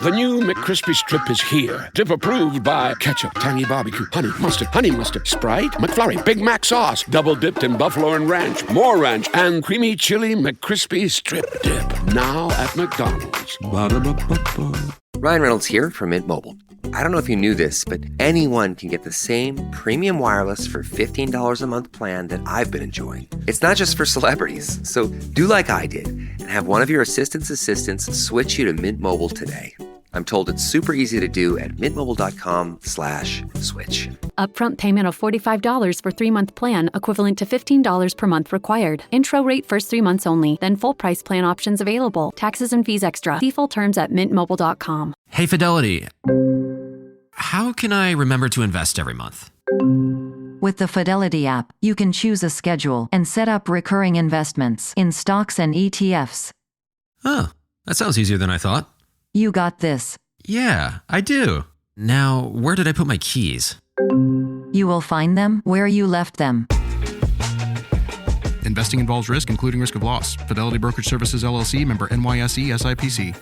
The new McCrispy Strip is here. Dip approved by ketchup, tangy barbecue, honey mustard, Sprite, McFlurry, Big Mac sauce, double dipped in buffalo and ranch, more ranch, and creamy chili McCrispy Strip Dip. Now at McDonald's. Ba-da-ba-ba-ba. Ryan Reynolds here from Mint Mobile. I don't know if you knew this, but anyone can get the same premium wireless for $15 a month plan that I've been enjoying. It's not just for celebrities. So do like I did and have one of your assistants switch you to Mint Mobile today. I'm told it's super easy to do at mintmobile.com/switch. Upfront payment of $45 for 3-month plan, equivalent to $15 per month required. Intro rate first 3 months only, then full price plan options available. Taxes and fees extra. See full terms at mintmobile.com. Hey, Fidelity. How can I remember to invest every month? With the Fidelity app, you can choose a schedule and set up recurring investments in stocks and ETFs. Oh, that sounds easier than I thought. You got this. Yeah, I do. Now, where did I put my keys? You will find them where you left them. Investing involves risk, including risk of loss. Fidelity Brokerage Services, LLC, member NYSE, SIPC.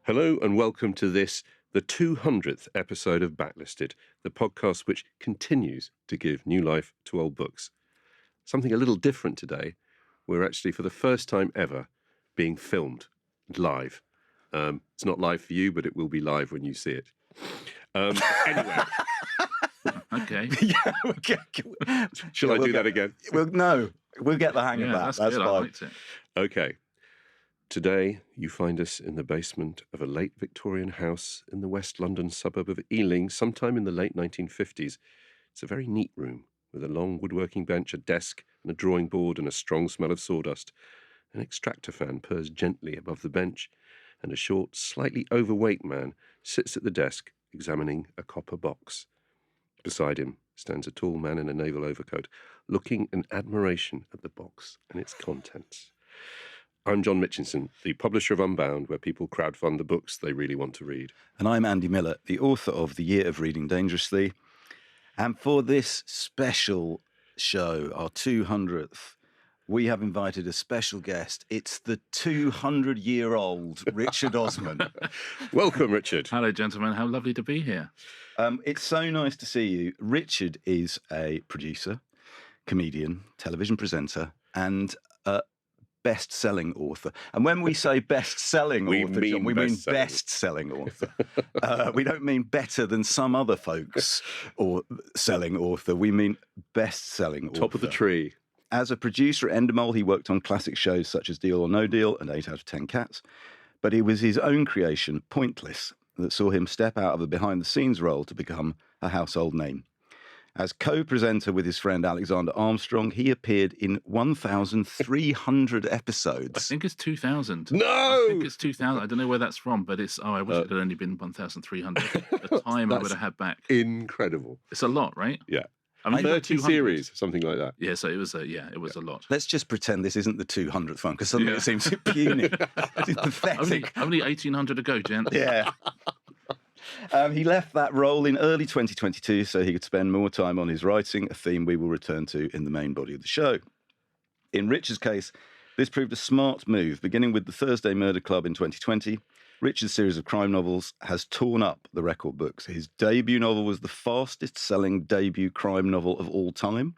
Hello and welcome to this, the 200th episode of Backlisted, the podcast which continues to give new life to old books. Something a little different today. We're actually, for the first time ever, being filmed live. It's not live for you, but it will be live when you see it. Anyway. Okay. Shall I do that again? No, we'll get the hang of that. That's fine. I liked it. Okay. Today, you find us in the basement of a late Victorian house in the West London suburb of Ealing, sometime in the late 1950s. It's a very neat room, with a long woodworking bench, a desk, and a drawing board, and a strong smell of sawdust. An extractor fan purrs gently above the bench, and a short, slightly overweight man sits at the desk, examining a copper box. Beside him stands a tall man in a naval overcoat, looking in admiration at the box and its contents. I'm John Mitchinson, the publisher of Unbound, where people crowdfund the books they really want to read. And I'm Andy Miller, the author of The Year of Reading Dangerously. And for this special show, our 200th, we have invited a special guest. It's the 200-year-old Richard Osman. Welcome, Richard. Hello, gentlemen. How lovely to be here. It's so nice to see you. Richard is a producer, comedian, television presenter, and best-selling author. And when we say best-selling author, John, we mean best-selling author. We don't mean better than some other folks or selling author. We mean best-selling author. Top of the tree. As a producer at Endemol, he worked on classic shows such as Deal or No Deal and 8 out of 10 Cats. But it was his own creation, Pointless, that saw him step out of a behind-the-scenes role to become a household name. As co-presenter with his friend Alexander Armstrong, he appeared in 1,300 episodes. I think it's 2,000. No! I think it's 2,000. I don't know where that's from, but it's, I wish it had only been 1,300. The time I would have had back. Incredible. It's a lot, right? Yeah. I mean, 30 series, something like that. Yeah, so it was a lot. Let's just pretend this isn't the 200th one, because suddenly it seems puny. It's pathetic. Only 1,800 to go, gents. Yeah. He left that role in early 2022 so he could spend more time on his writing, a theme we will return to in the main body of the show. In Richard's case, this proved a smart move. Beginning with the Thursday Murder Club in 2020, Richard's series of crime novels has torn up the record books. His debut novel was the fastest-selling debut crime novel of all time,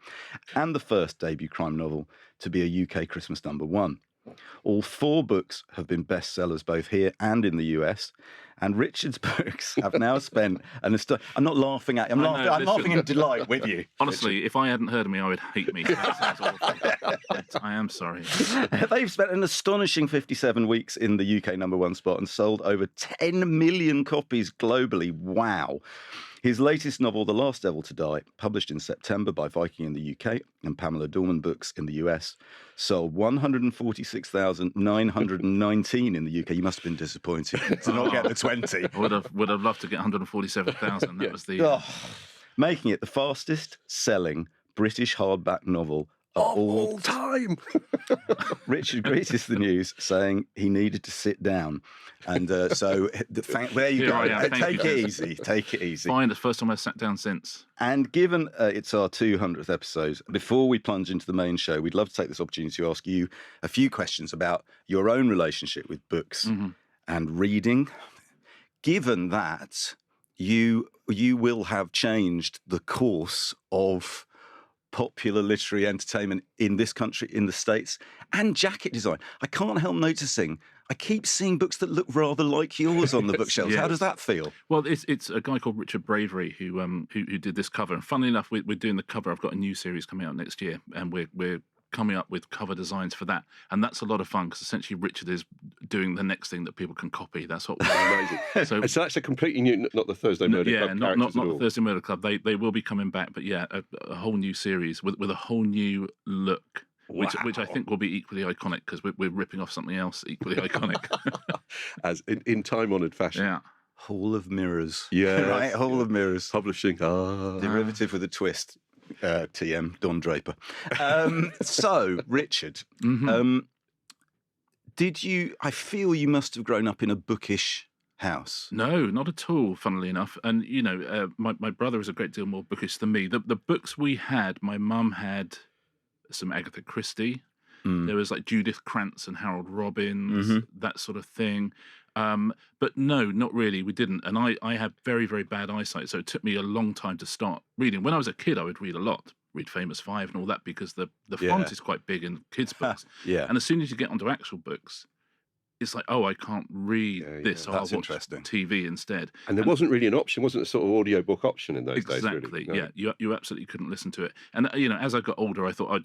and the first debut crime novel to be a UK Christmas #1. All 4 books have been bestsellers both here and in the US, and Richard's books have now spent I'm not laughing at you. I'm laughing in delight with you. Honestly, if I hadn't heard of me, I would hate me. That sounds awful. I am sorry. They've spent an astonishing 57 weeks in the UK #1 spot and sold over 10 million copies globally. Wow. His latest novel, The Last Devil to Die, published in September by Viking in the UK and Pamela Dorman Books in the US, sold 146,919 in the UK. You must have been disappointed to not get the 20. I would have loved to get 147,000. That was the... making it the fastest selling British hardback novel of all time. Richard greeted the news saying he needed to sit down. And there you Here go. I am. Take it easy. Take it easy. Fine, it's the first time I've sat down since. And given it's our 200th episode, before we plunge into the main show, we'd love to take this opportunity to ask you a few questions about your own relationship with books and reading. Given that you will have changed the course of popular literary entertainment in this country, in the States, and jacket design. I can't help noticing, I keep seeing books that look rather like yours on the bookshelves. Yes. How does that feel? Well, it's a guy called Richard Bravery who did this cover. And funnily enough, we're doing the cover. I've got a new series coming out next year, and we're coming up with cover designs for that. And that's a lot of fun because essentially Richard is doing the next thing that people can copy. That's what we're amazing. So that's a completely new, not the Thursday Murder Club. Yeah, not the Thursday Murder Club. They will be coming back, but yeah, a whole new series with a whole new look. Wow. Which I think will be equally iconic because we're ripping off something else equally iconic. As in time-honoured fashion. Yeah. Hall of Mirrors. Yeah. Right, Hall of Mirrors. Publishing. Derivative with a twist. TM, Don Draper. So, Richard, I feel you must have grown up in a bookish house. No, not at all, funnily enough. And, my brother is a great deal more bookish than me. The books we had, my mum had some Agatha Christie. There was like Judith Krantz and Harold Robbins, that sort of thing. But no, not really. We didn't. And I have very, very bad eyesight. So it took me a long time to start reading. When I was a kid, I would read a lot, read Famous Five and all that, because the font is quite big in kids' books. Yeah. And as soon as you get onto actual books, it's like, oh, I can't read this. So That's I'll watch interesting. TV instead. And there wasn't really an option, wasn't a sort of audiobook option in those days, really? Exactly, No. yeah. You absolutely couldn't listen to it. And, as I got older, I thought, you're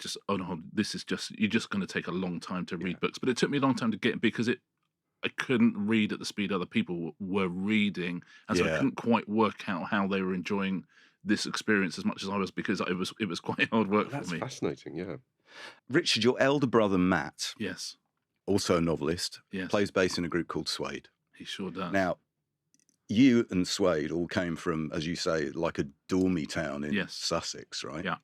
just going to take a long time to read books. But it took me a long time to get, because I couldn't read at the speed other people were reading. And so I couldn't quite work out how they were enjoying this experience as much as I was, because it was quite hard work for me. That's fascinating, yeah. Richard, your elder brother, Matt, Yes, also a novelist, Yes. plays bass in a group called Suede. he sure does. Now, you and Suede all came from, as you say, like a dormy town in Sussex, right? Yeah.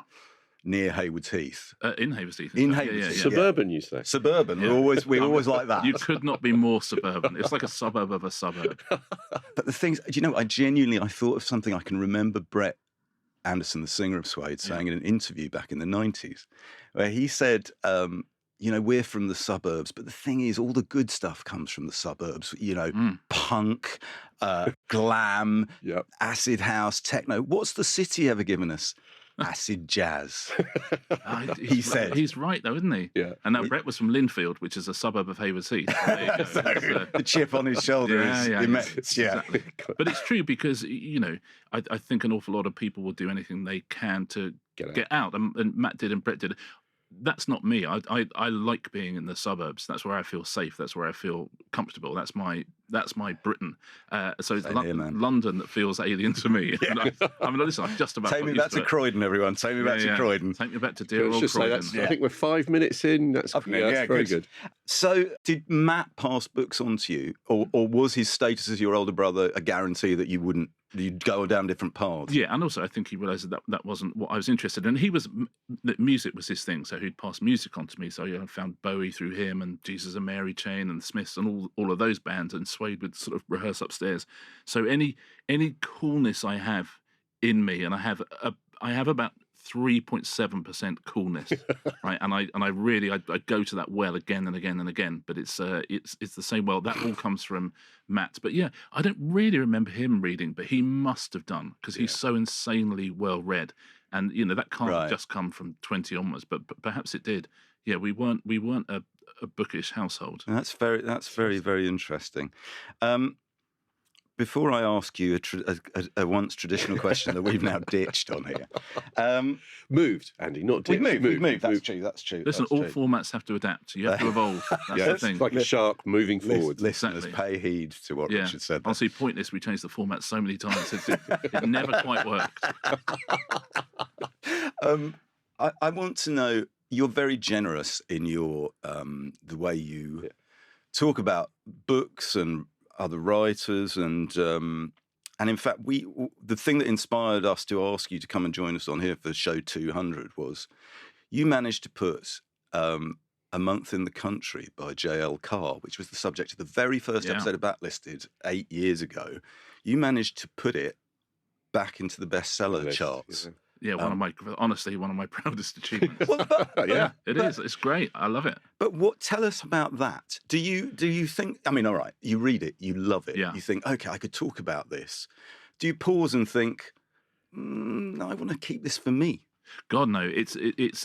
Near Haywards Heath. In Haywards Heath. In Yeah, Haywards yeah, Heath. yeah. Suburban, you say? Suburban. Yeah. We're always like that. You could not be more suburban. It's like a suburb of a suburb. But the things, I thought of something. I can remember Brett Anderson, the singer of Suede, saying in an interview back in the 90s, where he said, we're from the suburbs, but the thing is, all the good stuff comes from the suburbs. Punk, glam, acid house, techno. What's the city ever given us? Acid jazz. He said. He's right, though, isn't he? Yeah. And now Brett was from Linfield, which is a suburb of Haywards Heath. So there you go. The chip on his shoulder is immense. Yeah. Exactly. But it's true, because, I think an awful lot of people will do anything they can to get out. And Matt did and Brett did. That's not me. I like being in the suburbs. That's where I feel safe. That's where I feel comfortable. That's my Britain. So it's London that feels alien to me. Listen, I'm just about. Take me back to Croydon, everyone. Take me back to Croydon. Take me back to dear old Croydon. I think we're 5 minutes in. That's very good. So, did Matt pass books on to you, or was his status as your older brother a guarantee that you'd go down different paths? Yeah, and also I think he realised that wasn't what I was interested in. That music was his thing, so he'd pass music on to me. So I found Bowie through him, and Jesus and Mary Chain, and the Smiths, and all of those bands, and Suede would sort of rehearse upstairs. So any coolness I have in me, and I have about 3.7% coolness, right? And I really go to that well again and again and again. But it's the same well. That all comes from Matt. But yeah, I don't really remember him reading, but he must have done, because he's so insanely well read. And that can't just come from 20 onwards, but perhaps it did. Yeah, we weren't a bookish household. That's very, very interesting. Before I ask you a once traditional question that we've now ditched on here, moved, Andy, not ditched. We've moved. That's true. Listen, all formats have to adapt. You have to evolve. That's the thing. It's like a shark moving forward. Listeners, pay heed to what Richard said. Honestly, Pointless, we changed the format so many times. It never quite worked. I want to know, you're very generous in your the way you talk about books and other writers, and And in fact, the thing that inspired us to ask you to come and join us on here for show 200 was you managed to put A Month in the Country by J.L. Carr, which was the subject of the very first episode of Backlisted 8 years ago. You managed to put it back into the bestseller charts. Yeah, one of my proudest achievements. Well, it is. It's great. I love it. But tell us about that. Do you think? I mean, all right, you read it, you love it. Yeah. You think, okay, I could talk about this. Do you pause and think, I want to keep this for me? God, no. It's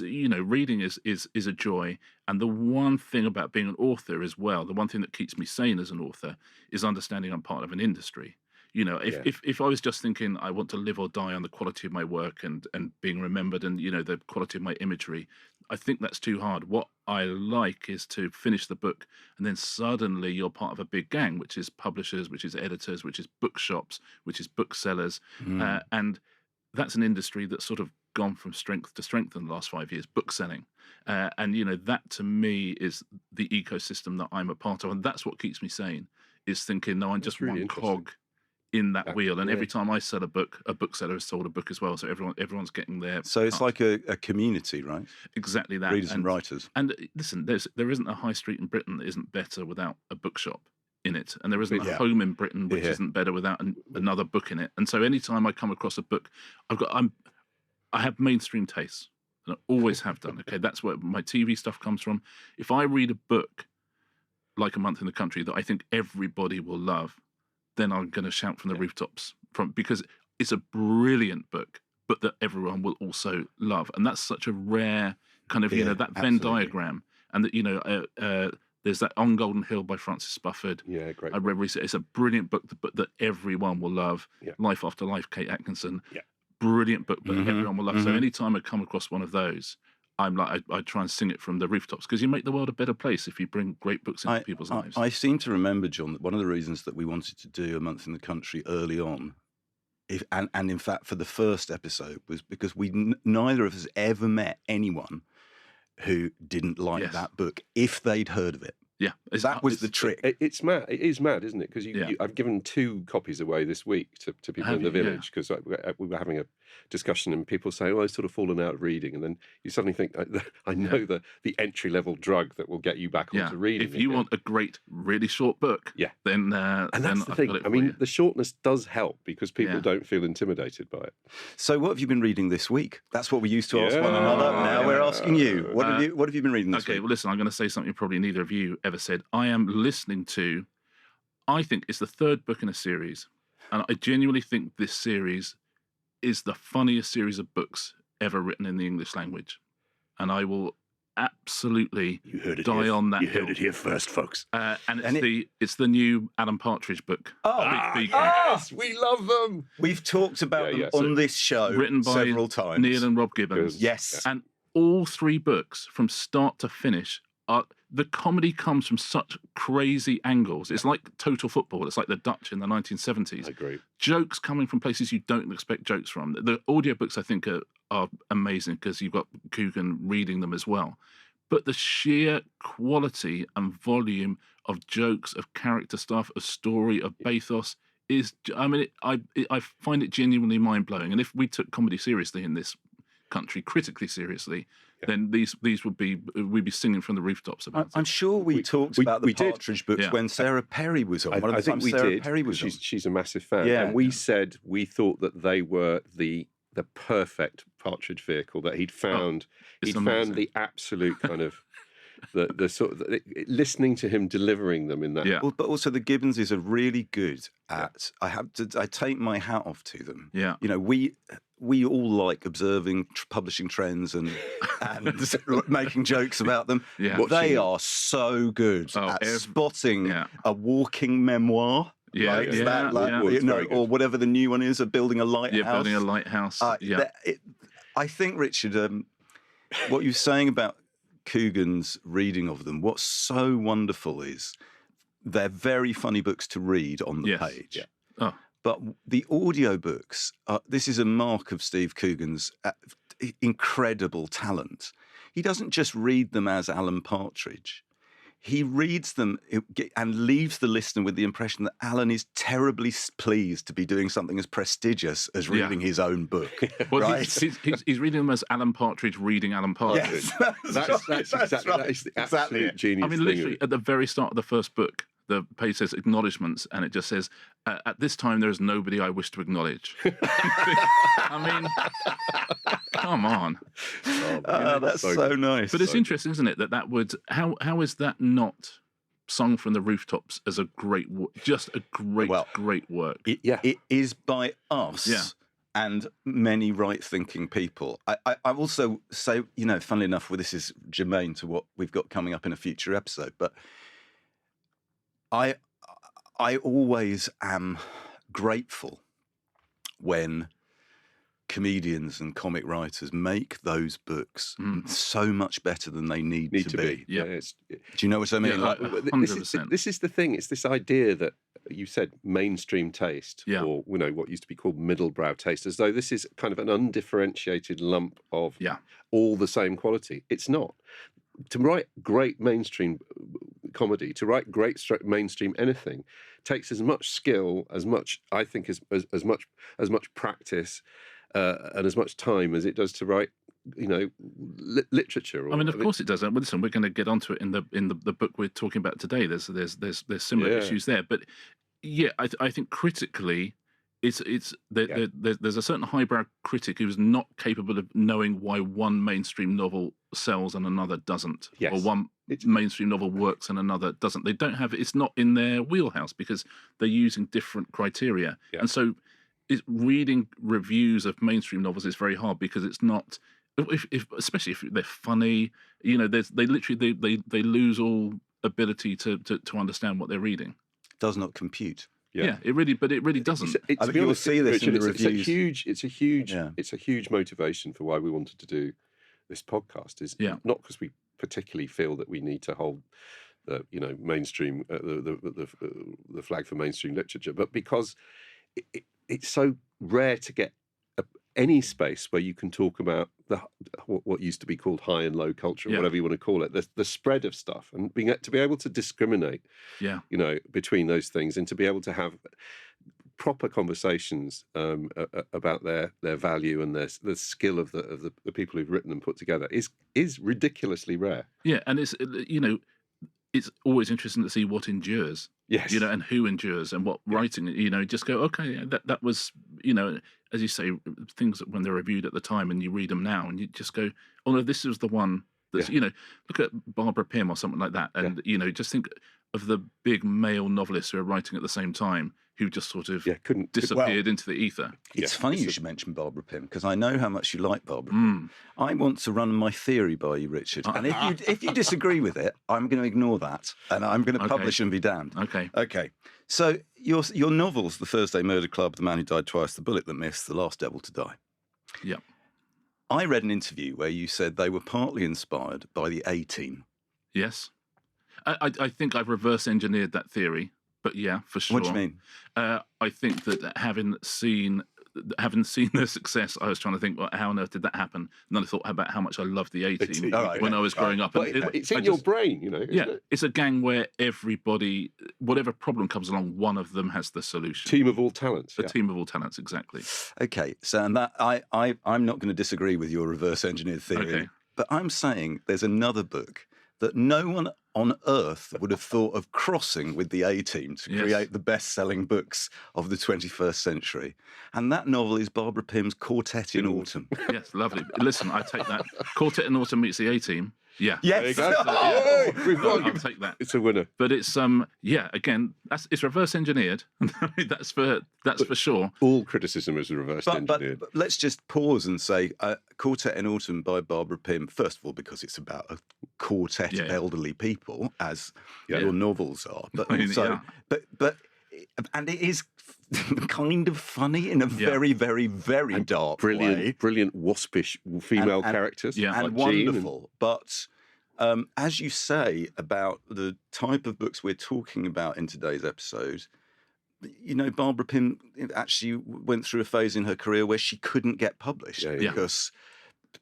reading is a joy, and the one thing about being an author as well, the one thing that keeps me sane as an author is understanding I'm part of an industry. If I was just thinking I want to live or die on the quality of my work and being remembered and, the quality of my imagery, I think that's too hard. What I like is to finish the book and then suddenly you're part of a big gang, which is publishers, which is editors, which is bookshops, which is booksellers. And that's an industry that's sort of gone from strength to strength in the last 5 years, bookselling. And that to me is the ecosystem that I'm a part of. And that's what keeps me sane, is thinking, no, I'm just really one cog in that wheel, and every time I sell a book, a bookseller has sold a book as well. So everyone's getting their. So it's like a community, right? Exactly that. Readers and writers. And listen, there isn't a high street in Britain that isn't better without a bookshop in it, and there isn't a home in Britain which isn't better without another book in it. And so anytime I come across a book, I have mainstream tastes, and I always have done. Okay, that's where my TV stuff comes from. If I read a book like A Month in the Country that I think everybody will love, then I'm going to shout from the rooftops because it's a brilliant book, but that everyone will also love. And that's such a rare kind of, that Venn diagram. And that, there's that On Golden Hill by Francis Spufford. Yeah, great. I read recently. It's a brilliant book, but that everyone will love. Yeah. Life After Life, Kate Atkinson. Yeah. Brilliant book, but everyone will love. So anytime I come across one of those, I'm like, I try and sing it from the rooftops, because you make the world a better place if you bring great books into people's lives. I seem to remember, John, that one of the reasons that we wanted to do A Month in the Country early on, and in fact for the first episode, was because neither of us ever met anyone who didn't like that book if they'd heard of it. Yeah, that was the trick. It's mad. It is mad, isn't it? Because I've given 2 copies away this week to people in the village, because we were having a discussion and people say, I've sort of fallen out of reading. And then you suddenly think, I know the entry-level drug that will get you back onto reading. If you want a great, really short book, then and that's the thing. I mean, the shortness does help because people don't feel intimidated by it. So what have you been reading this week? That's what we used to ask one another. Now we're asking you. What have you been reading this week? Okay, well, listen, I'm going to say something probably neither of you ever said. I am listening to, I think it's the 3rd book in a series, and I genuinely think this series is the funniest series of books ever written in the English language, and I will absolutely die on that hill. You heard it here first, folks. And it's the new Alan Partridge book. Yes, we love them. We've talked about them on this show written by several times. Neil and Rob Gibbons. Yes. And all 3 books from start to finish the comedy comes from such crazy angles. It's like total football. It's like the Dutch in the 1970s. I agree. Jokes coming from places you don't expect jokes from. The audiobooks, I think, are amazing because you've got Coogan reading them as well. But the sheer quality and volume of jokes, of character stuff, of story, of bathos is, I find it genuinely mind-blowing. And if we took comedy seriously in this country, critically seriously, then we'd be singing from the rooftops about it. I'm sure we talked about the Partridge books when Sarah Perry was on. I think we did. She's a massive fan. Yeah, and we said we thought that they were the perfect Partridge vehicle, that he'd found the absolute kind of the sort of listening to him delivering them in that. Yeah. Well, but also the Gibbonses are really good at. I take my hat off to them. Yeah. We all like observing publishing trends and making jokes about them. Yeah. But they are so good at spotting a walking memoir. Yeah, right? Or whatever the new one is, of building a lighthouse. Yeah, building a lighthouse. I think, Richard, what you're saying about Coogan's reading of them, what's so wonderful is they're very funny books to read on the page. Yeah. Oh. But the audiobooks, this is a mark of Steve Coogan's incredible talent. He doesn't just read them as Alan Partridge. he reads them and leaves the listener with the impression that Alan is terribly pleased to be doing something as prestigious as reading his own book. Well, right? he's reading them as Alan Partridge reading Alan Partridge. Yes, That is the absolute genius. I mean, literally, at the very start of the first book, the page says acknowledgements, and it just says, at this time, there is nobody I wish to acknowledge. I mean, come on. That's so nice. But it's interesting, isn't it, that would, how is that not sung from the rooftops as a great, just a great work? It is by us. Yeah. And many right-thinking people. I also say, funnily enough, this is germane to what we've got coming up in a future episode, but I always am grateful when comedians and comic writers make those books so much better than they need to be. Yeah. Do you know what I mean? Yeah, 100%. This is the thing. It's this idea that you said mainstream taste, Yeah. or what used to be called middlebrow taste, as though this is kind of an undifferentiated lump of all the same quality. It's not. To write great mainstream comedy, to write great mainstream anything, takes as much skill, as much practice, and as much time as it does to write, literature. I mean, of course it does. Listen, we're going to get onto it in the book we're talking about today. There's similar issues there, but I think critically, there's a certain highbrow critic who's not capable of knowing why one mainstream novel sells and another doesn't, or one mainstream novel works and another doesn't. They don't have it's not in their wheelhouse because they're using different criteria, and so reading reviews of mainstream novels is very hard because it's not. Especially if they're funny, they lose all ability to understand what they're reading. Does not compute. Yeah, it really doesn't. You'll see this in the reviews. It's a huge motivation for why we wanted to do this podcast. Is not because we particularly feel that we need to hold the mainstream the flag for mainstream literature, but because it's so rare to get any space where you can talk about what used to be called high and low culture, or whatever you want to call it, the spread of stuff, and to be able to discriminate, between those things, and to be able to have proper conversations about their value and the skill of the people who've written and put together is ridiculously rare. Yeah, and it's it's always interesting to see what endures. Yes. And who endures and what writing, just go, okay, that was, as you say, things that when they're reviewed at the time and you read them now and you just go, oh no, this was the one that's, look at Barbara Pym or something like that. And, just think of the big male novelists who are writing at the same time who just sort of disappeared into the ether. It's funny you should mention Barbara Pym, because I know how much you like Barbara Pym. I want to run my theory by you, Richard. And if you disagree with it, I'm going to ignore that, and I'm going to publish and be damned. Okay. So your novels, The Thursday Murder Club, The Man Who Died Twice, The Bullet That Missed, The Last Devil to Die. Yeah. I read an interview where you said they were partly inspired by the A-Team. Yes. I think I've reverse engineered that theory. But yeah, for sure. What do you mean? I think that having seen their success, I was trying to think, well, how on earth did that happen? And then I thought about how much I loved the A-Team when I was growing up. But it's in your brain, Yeah, it's a gang where everybody, whatever problem comes along, one of them has the solution. Team of all talents. A team of all talents, exactly. Okay, so and that I'm not going to disagree with your reverse engineered theory, but I'm saying there's another book that no one on earth would have thought of crossing with the A-Team to create the best-selling books of the 21st century. And that novel is Barbara Pym's Quartet in Autumn. Yes, lovely. Listen, I take that. Quartet in Autumn meets the A-Team. Yeah. Yes. I'll take that. It's a winner. But it's again, it's reverse engineered. that's for sure. All criticism is reverse engineered. But let's just pause and say Quartet in Autumn by Barbara Pym, first of all, because it's about a quartet of elderly people, as your novels are. But also, and it is kind of funny in a very, very, very dark way. Brilliant waspish female characters. Yeah, and like wonderful. But as you say about the type of books we're talking about in today's episode, Barbara Pym actually went through a phase in her career where she couldn't get published because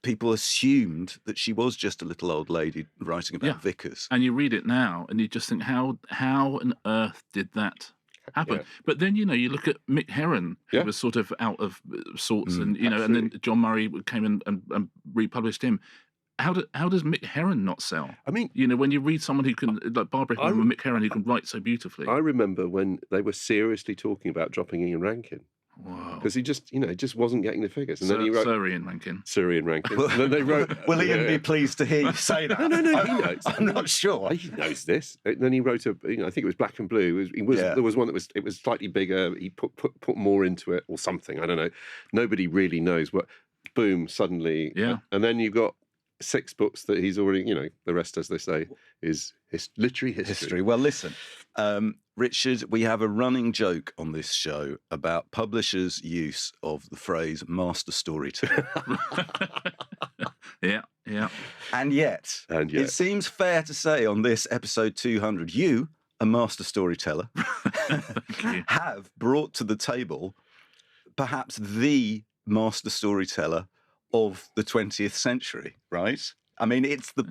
people assumed that she was just a little old lady writing about vicars. And you read it now, and you just think, how on earth did that happen? Yeah. But then, you look at Mick Herron, who was sort of out of sorts, and and then John Murray came and republished him. How does Mick Herron not sell? I mean, when you read someone who can, like Barbara Hickman and Mick Herron, who can write so beautifully. I remember when they were seriously talking about dropping Ian Rankin. Wow. Because he just wasn't getting the figures. And then he wrote Sir Ian Rankin. Sir Ian Rankin. And then they wrote... Will Ian be pleased to hear you say that? No, he knows. I'm not sure. He knows this. And then he wrote I think it was Black and Blue. There was one that was slightly bigger. He put more into it or something. I don't know. Nobody really knows what... Boom, suddenly. Yeah. And then you've got 6 books that he's already, the rest, as they say, is literary history. Well, listen, Richard, we have a running joke on this show about publishers' use of the phrase master storyteller. Yeah. And yet, it seems fair to say on this episode 200, you, a master storyteller, have brought to the table perhaps the master storyteller of the 20th century, right? I mean, it's the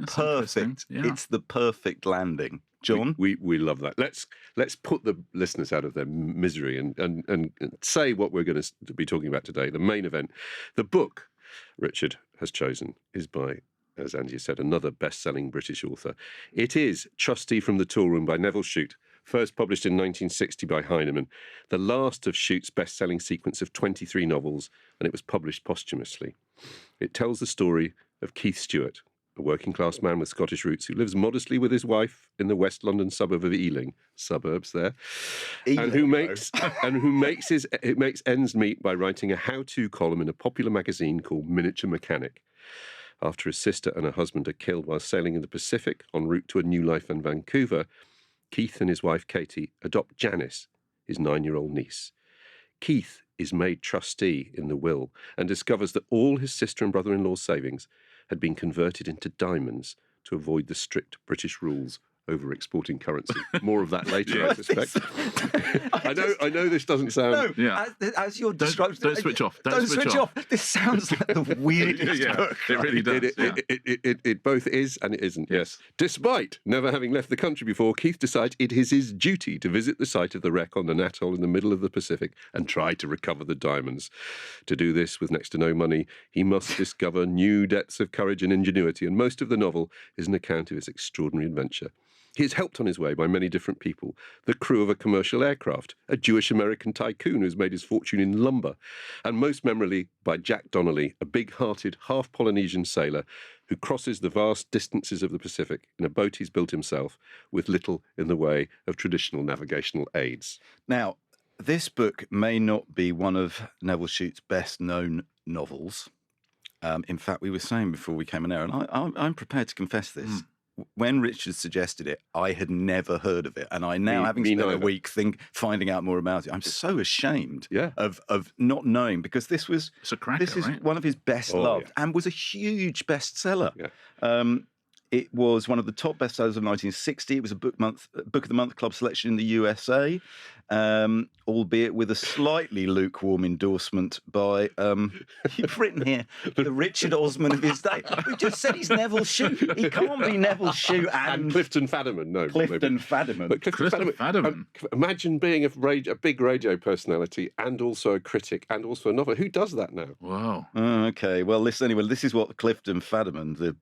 perfect landing. John? We love that. Let's put the listeners out of their misery and say what we're going to be talking about today, the main event. The book Richard has chosen is by, as Angie said, another best-selling British author. It is Trustee from the Toolroom by Nevil Shute, first published in 1960 by Heinemann, the last of Shute's best-selling sequence of 23 novels, and it was published posthumously. It tells the story of Keith Stewart, a working-class man with Scottish roots who lives modestly with his wife in the West London suburb of Ealing, suburbs there, and who makes ends meet by writing a how-to column in a popular magazine called Miniature Mechanic. After his sister and her husband are killed while sailing in the Pacific en route to a new life in Vancouver, Keith and his wife Katie adopt Janice, his 9-year-old niece. Keith is made trustee in the will and discovers that all his sister and brother-in-law's savings had been converted into diamonds to avoid the strict British rules over exporting currency. More of that later, I suspect. I know this doesn't sound... As you're describing... Don't switch off. Don't switch off. This sounds like the weirdest book. It really does. It both is and it isn't, yes. Despite never having left the country before, Keith decides it is his duty to visit the site of the wreck on an atoll in the middle of the Pacific and try to recover the diamonds. To do this, with next to no money, he must discover new depths of courage and ingenuity, and most of the novel is an account of his extraordinary adventure. He is helped on his way by many different people, the crew of a commercial aircraft, a Jewish-American tycoon who's made his fortune in lumber, and most memorably by Jack Donnelly, a big-hearted, half-Polynesian sailor who crosses the vast distances of the Pacific in a boat he's built himself with little in the way of traditional navigational aids. Now, this book may not be one of Nevil Shute's best-known novels. In fact, we were saying before we came on air, and I'm prepared to confess this, when Richard suggested it, I had never heard of it, and I now, having spent a week finding out more about it, I'm so ashamed of not knowing, because this is one of his best loved and was a huge bestseller. Yeah. It was one of the top bestsellers of 1960. It was a Book of the Month Club selection in the USA, albeit with a slightly lukewarm endorsement by, you've written here, the Richard Osman of his day. We just said he's Nevil Shute. He can't be Nevil Shute and Clifton Fadiman. No, Clifton Fadiman. But Clifton Fadiman. Imagine being a big radio personality and also a critic and also a novelist. Who does that now? Wow. Okay. Well, listen. Anyway, this is what Clifton Fadiman, the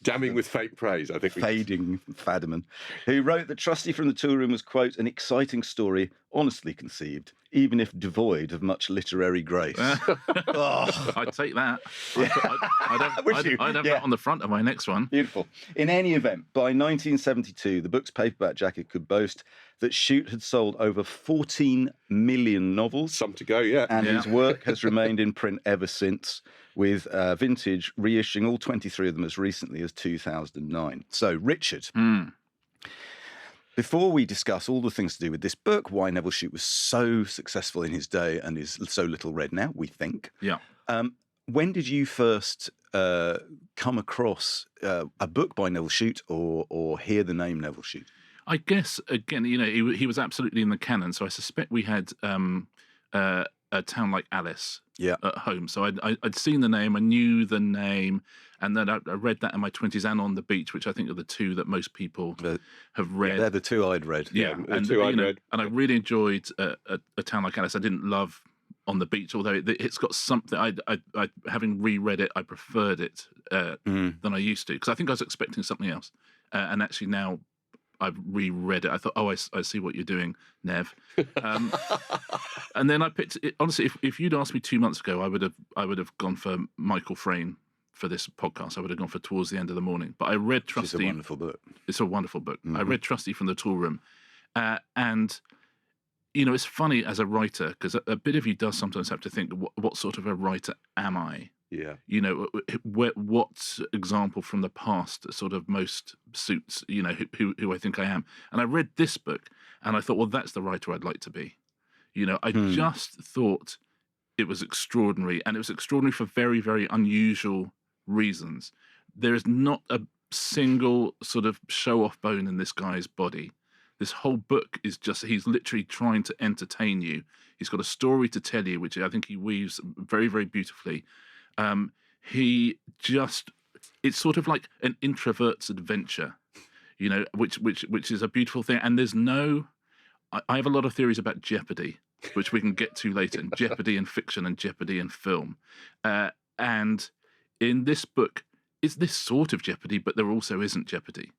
damning with fake praise, I think. Fading Fadiman, who wrote that Trustee from the Toolroom was, quote, an exciting story, honestly conceived, even if devoid of much literary grace. I'd take that. I'd have that on the front of my next one. Beautiful. In any event, by 1972, the book's paperback jacket could boast that Shute had sold over 14 million novels. Some to go, yeah. And his work has remained in print ever since, with Vintage reissuing all 23 of them as recently as 2009. So, Richard, before we discuss all the things to do with this book, why Nevil Shute was so successful in his day and is so little read now, we think. Yeah. When did you first come across a book by Nevil Shute or hear the name Nevil Shute? I guess, again, he was absolutely in the canon, so I suspect we had A Town Like Alice Yeah. at home. So I'd seen the name, I knew the name, and then I read that in my 20s and On the Beach, which I think are the two that most people have read. They're the two I'd read. Yeah, the and, two I'd read. And I really enjoyed A Town Like Alice. I didn't love On the Beach, although it's got something. I having reread it, I preferred it than I used to, because I think I was expecting something else, and actually now I've reread it. I thought, I see what you're doing, Nev. And then I picked it. Honestly, if you'd asked me 2 months ago, I would have gone for Michael Frayn for this podcast. I would have gone for Towards the End of the Morning. But I read Trustee. It's a wonderful book. It's a wonderful book. I read Trustee from the Toolroom, and it's funny as a writer, because a bit of you does sometimes have to think, what sort of a writer am I? Yeah. What example from the past sort of most suits, who I think I am. And I read this book and I thought, well, that's the writer I'd like to be. I just thought it was extraordinary, and it was extraordinary for very, very unusual reasons. There is not a single sort of show-off bone in this guy's body. This whole book is just, he's literally trying to entertain you. He's got a story to tell you, which I think he weaves very, very beautifully. It's sort of like an introvert's adventure, which is a beautiful thing. And there's I have a lot of theories about jeopardy, which we can get to later, and jeopardy in fiction and jeopardy in film. And in this book, it's this sort of jeopardy, but there also isn't jeopardy.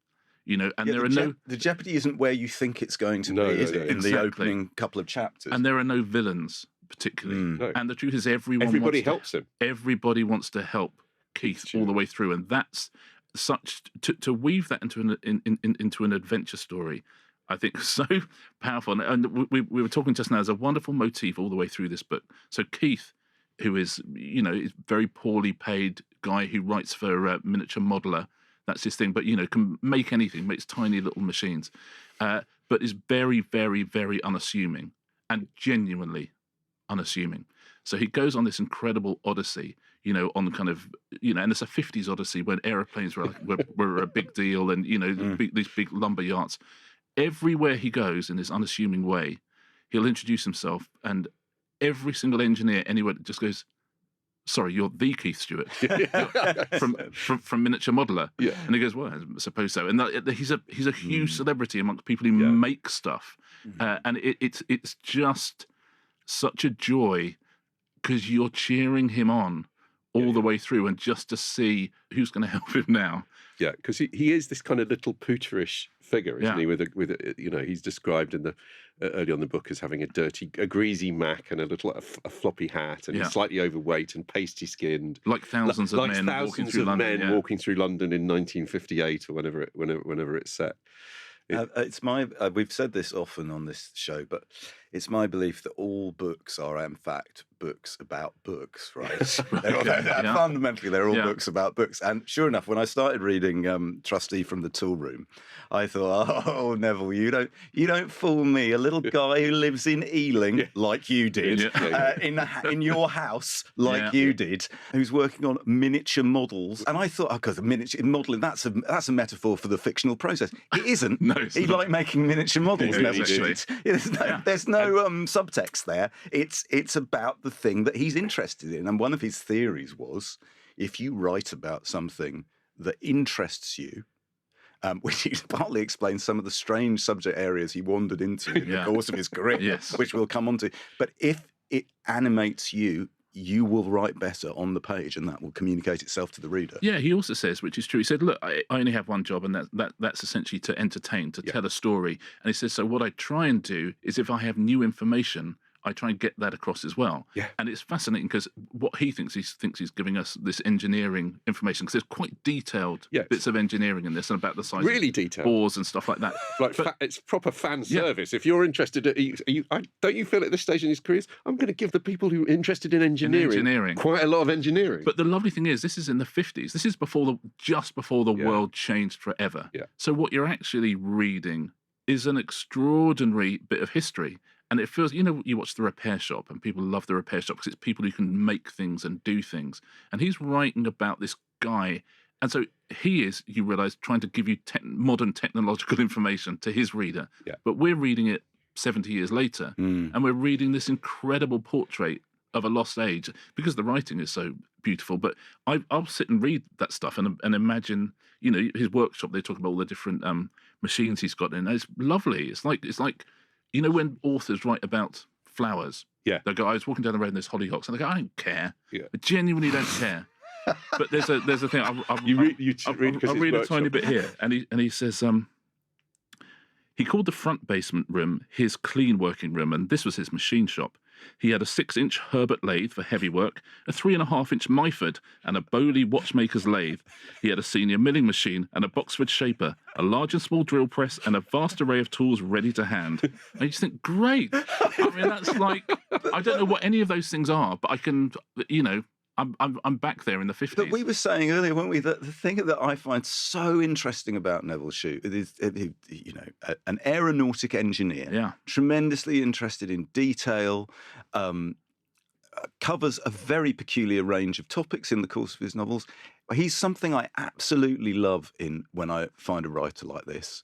The jeopardy isn't where you think it's going to be, is it? In the opening couple of chapters. And there are no villains, particularly. No. And the truth is, everybody helps him. Everybody wants to help Keith all the way through, and that's such to weave that into an adventure story. I think so powerful. And we were talking just now. There's a wonderful motif all the way through this book. So Keith, who is is very poorly paid guy who writes for a miniature modeler. That's his thing, but can make anything, makes tiny little machines, but is very, very, very unassuming and genuinely unassuming. So he goes on this incredible odyssey, on kind of, and it's a 50s odyssey when aeroplanes were a big deal, and these big lumber yachts. Everywhere he goes in this unassuming way, he'll introduce himself, and every single engineer anywhere just goes, "Sorry, you're the Keith Stewart from Miniature Modeler." Yeah. And he goes, "Well, I suppose so." And he's a huge celebrity amongst people who make stuff, and it's just such a joy because you're cheering him on all the way through, and just to see who's going to help him now. Yeah, because he is this kind of little pooterish figure, isn't he? With he's described in the early on in the book as having a greasy Mac and a floppy hat, and he's slightly overweight and pasty skinned, like thousands of men walking through London. Walking through London in 1958 or whenever it's set. It's my we've said this often on this show, but it's my belief that all books are in fact books about books, right? Fundamentally, they're all books about books. And sure enough, when I started reading Trustee from the Toolroom, I thought, oh, Neville, you don't fool me. A little guy who lives in Ealing, like you did, in your house, like you did, who's working on miniature models. And I thought, because miniature modelling, that's a metaphor for the fictional process. It isn't. No, he liked making miniature models. There's no subtext there. It's about the thing that he's interested in. And one of his theories was, if you write about something that interests you, which he partly explains some of the strange subject areas he wandered into in the course of his career, which we'll come on to. But if it animates you, you will write better on the page, and that will communicate itself to the reader. Yeah, he also says, which is true, he said, look, I only have one job, and that's essentially to entertain, to tell a story. And he says, so what I try and do is if I have new information, I try and get that across as well. Yeah. And it's fascinating because what he thinks he's giving us this engineering information, because there's quite detailed bits of engineering in this and about the size really of detailed bores and stuff like that. It's proper fan service. If you're interested, don't you feel at this stage in his career, I'm going to give the people who are interested in engineering quite a lot of engineering. But the lovely thing is, this is in the 50s. This is just before the world changed forever. Yeah. So what you're actually reading is an extraordinary bit of history. And it feels, you watch The Repair Shop, and people love The Repair Shop because it's people who can make things and do things. And he's writing about this guy. And so he is, you realise, trying to give you modern technological information to his reader. Yeah. But we're reading it 70 years later, and we're reading this incredible portrait of a lost age because the writing is so beautiful. But I'll sit and read that stuff and imagine, his workshop. They talk about all the different machines he's got in. And it's lovely. It's like when authors write about flowers. Yeah. They go, I was walking down the road and there's hollyhocks, and they go, I don't care. Yeah. I genuinely don't care. But there's a thing. I'll read a tiny bit here, and he says, he called the front basement room his clean working room, and this was his machine shop. He had a 6-inch Herbert lathe for heavy work, a 3.5-inch Myford, and a Bowley watchmaker's lathe. He had a senior milling machine and a Boxford shaper, a large and small drill press, and a vast array of tools ready to hand. And you just think, great. I mean, that's like, I don't know what any of those things are, but I can, I'm back there in the 50s. But we were saying earlier, weren't we, that the thing that I find so interesting about Nevil Shute is, an aeronautic engineer, tremendously interested in detail, covers a very peculiar range of topics in the course of his novels. He's something I absolutely love when I find a writer like this.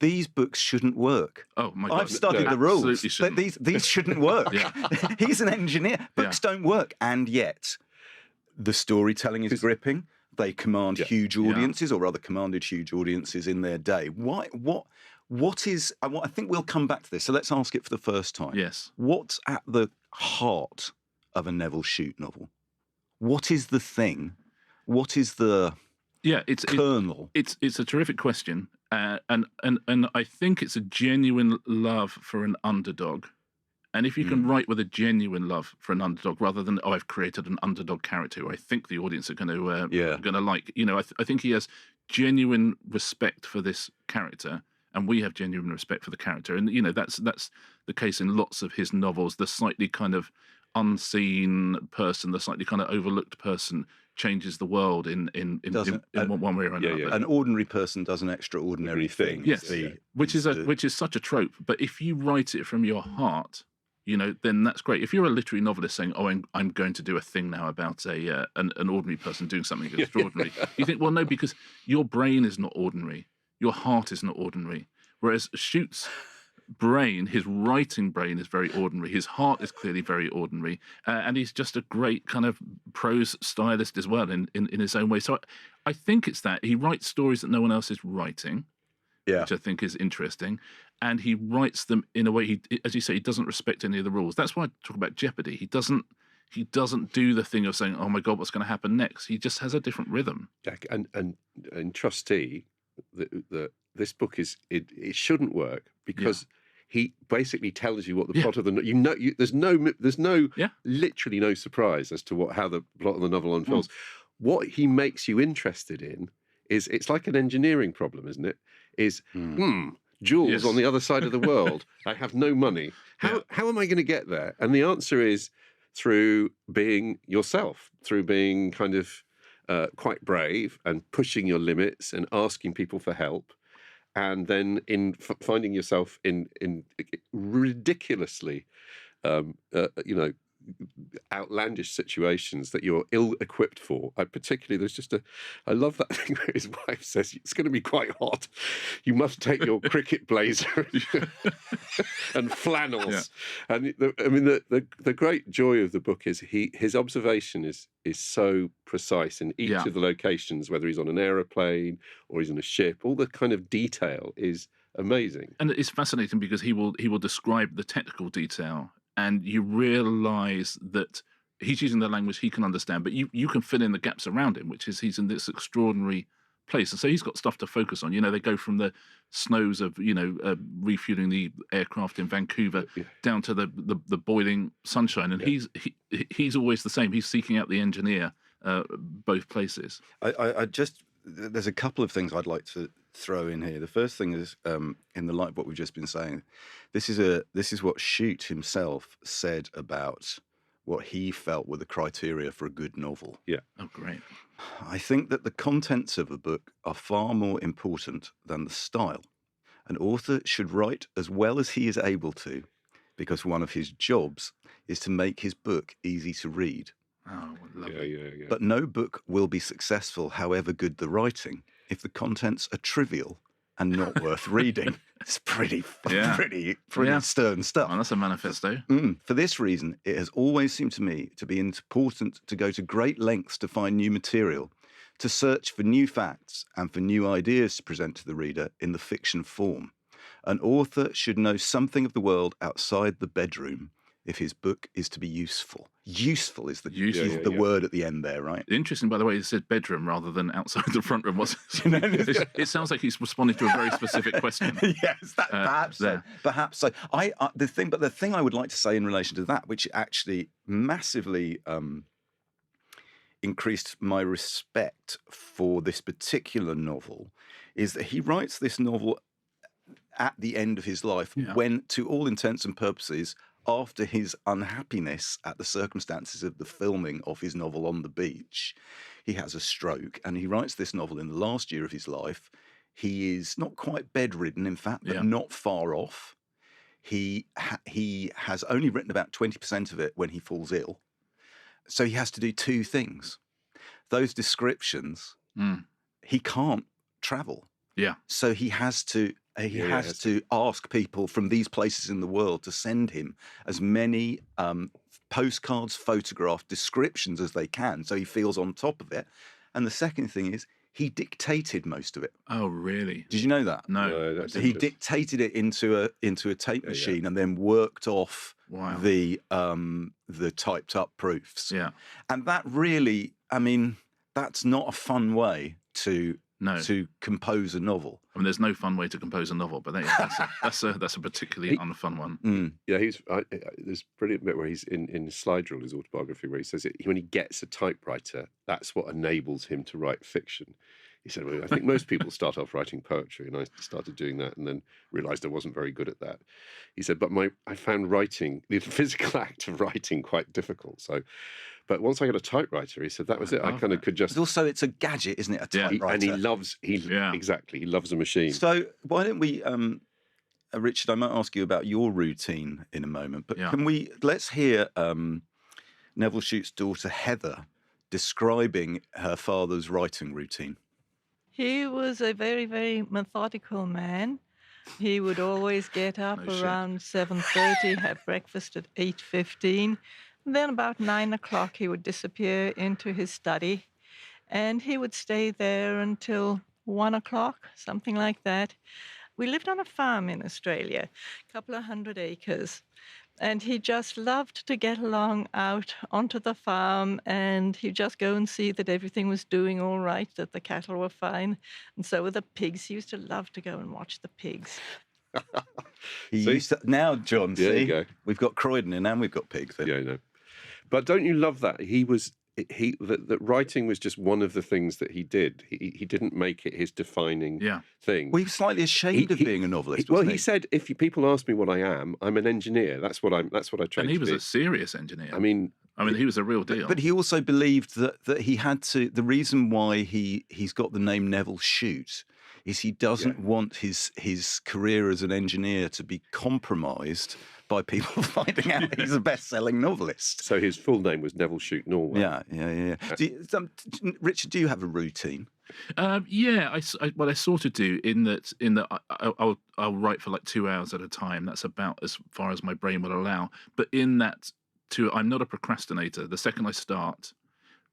These books shouldn't work. Oh my God! I've studied the rules. These shouldn't work. He's an engineer. Books don't work, and yet the storytelling is gripping. They command huge audiences, or rather commanded huge audiences in their day. Why? What is? I think we'll come back to this. So let's ask it for the first time. Yes. What's at the heart of a Nevil Shute novel? What is the thing? What is the kernel? It's a terrific question, and I think it's a genuine love for an underdog. And if you can write with a genuine love for an underdog, rather than I've created an underdog character who I think the audience are going to like. I think he has genuine respect for this character, and we have genuine respect for the character. And that's the case in lots of his novels. The slightly kind of unseen person, the slightly kind of overlooked person, changes the world in one way or another. An ordinary person does an extraordinary thing. Yes, which is such a trope. But if you write it from your heart, then that's great. If you're a literary novelist saying, "Oh, I'm going to do a thing now about an ordinary person doing something extraordinary," you think, well, no, because your brain is not ordinary, your heart is not ordinary. Whereas Shute's brain, his writing brain, is very ordinary. His heart is clearly very ordinary, and he's just a great kind of prose stylist as well in his own way. So I think it's that he writes stories that no one else is writing. Which I think is interesting. And he writes them in a way, as you say, he doesn't respect any of the rules. That's why I talk about Jeopardy. He doesn't do the thing of saying, oh my God, what's going to happen next? He just has a different rhythm. Jack, and Trustee, this book it shouldn't work because he basically tells you what the plot of the there's literally no surprise as to how the plot of the novel unfolds. What he makes you interested in is, it's like an engineering problem, isn't it? Jewels on the other side of the world. I have no money. How am I going to get there? And the answer is through being yourself, through being kind of quite brave and pushing your limits and asking people for help. And then finding yourself in ridiculously, outlandish situations that you're ill-equipped for. I love that thing where his wife says, it's going to be quite hot. You must take your cricket blazer and flannels. Yeah. And the great joy of the book is his observation is so precise in each of the locations, whether he's on an aeroplane or he's on a ship. All the kind of detail is amazing. And it's fascinating because he will describe the technical detail, and you realise that he's using the language he can understand, but you can fill in the gaps around him, which is he's in this extraordinary place. And so he's got stuff to focus on. They go from the snows of, refueling the aircraft in Vancouver down to the boiling sunshine. And he's always the same. He's seeking out the engineer, both places. There's a couple of things I'd like to throw in here. The first thing is, in the light of what we've just been saying, this is what Shute himself said about what he felt were the criteria for a good novel. Yeah. Oh, great. I think that the contents of a book are far more important than the style. An author should write as well as he is able to, because one of his jobs is to make his book easy to read. Oh, lovely. Yeah. But no book will be successful, however good the writing, if the contents are trivial and not worth reading. It's pretty Yeah. stern stuff. Oh, that's a manifesto. For this reason, it has always seemed to me to be important to go to great lengths to find new material, to search for new facts and for new ideas to present to the reader in the fiction form. An author should know something of the world outside the bedroom if his book is to be useful. Useful is the word at the end there, right? Interesting, by the way, he said bedroom rather than outside the front room. It sounds like he's responding to a very specific question. Yes, perhaps so. Perhaps so. The thing I would like to say in relation to that, which actually massively increased my respect for this particular novel, is that he writes this novel at the end of his life, when, to all intents and purposes, after his unhappiness at the circumstances of the filming of his novel On the Beach, he has a stroke, and he writes this novel in the last year of his life. He is not quite bedridden, in fact, but not far off. He has only written about 20% of it when he falls ill. So he has to do two things. Those descriptions, he can't travel. Yeah. So he has to ask people from these places in the world to send him as many postcards, photographs, descriptions as they can, so he feels on top of it. And the second thing is, he dictated most of it. Oh, really? Did you know that? No. He dictated it into a tape machine and then worked off the typed up proofs. Yeah. And that really, I mean, that's not a fun way to compose a novel. I mean, there's no fun way to compose a novel, but that's a particularly unfun one. Yeah, there's a brilliant bit where he's in Slide Rule, his autobiography, where he says when he gets a typewriter, that's what enables him to write fiction. He said, well, I think most people start off writing poetry, and I started doing that and then realised I wasn't very good at that. He said, but I found writing, the physical act of writing, quite difficult. But once I got a typewriter, he said, that was it. I kind of could just... But also, it's a gadget, isn't it? A typewriter. And he loves a machine. So why don't we, Richard, I might ask you about your routine in a moment, but let's hear Nevil Shute's daughter, Heather, describing her father's writing routine. He was a very, very methodical man. He would always get up around 7:30, have breakfast at 8:15. Then about 9 o'clock, he would disappear into his study, and he would stay there until 1 o'clock, something like that. We lived on a farm in Australia, a couple of 100 acres. And he just loved to get along out onto the farm, and he'd just go and see that everything was doing all right, that the cattle were fine. And so were the pigs. He used to love to go and watch the pigs. Now, John, you go. We've got Croydon and we've got pigs. Then. Yeah, I know. But don't you love that? That writing was just one of the things that he did. He didn't make it his defining thing. Well, he was slightly ashamed of being a novelist. He said, if people ask me what I am, I'm an engineer. That's what I trained to be. And he was a serious engineer. I mean, he was a real deal. But he also believed that he had to. The reason why he's got the name Nevil Shute is he doesn't want his career as an engineer to be compromised by people finding out he's a best-selling novelist. So his full name was Nevil Shute Norway. Yeah. Richard, do you have a routine? I sort of do. In that I'll write for like 2 hours at a time. That's about as far as my brain will allow. But in that, I'm not a procrastinator. The second I start,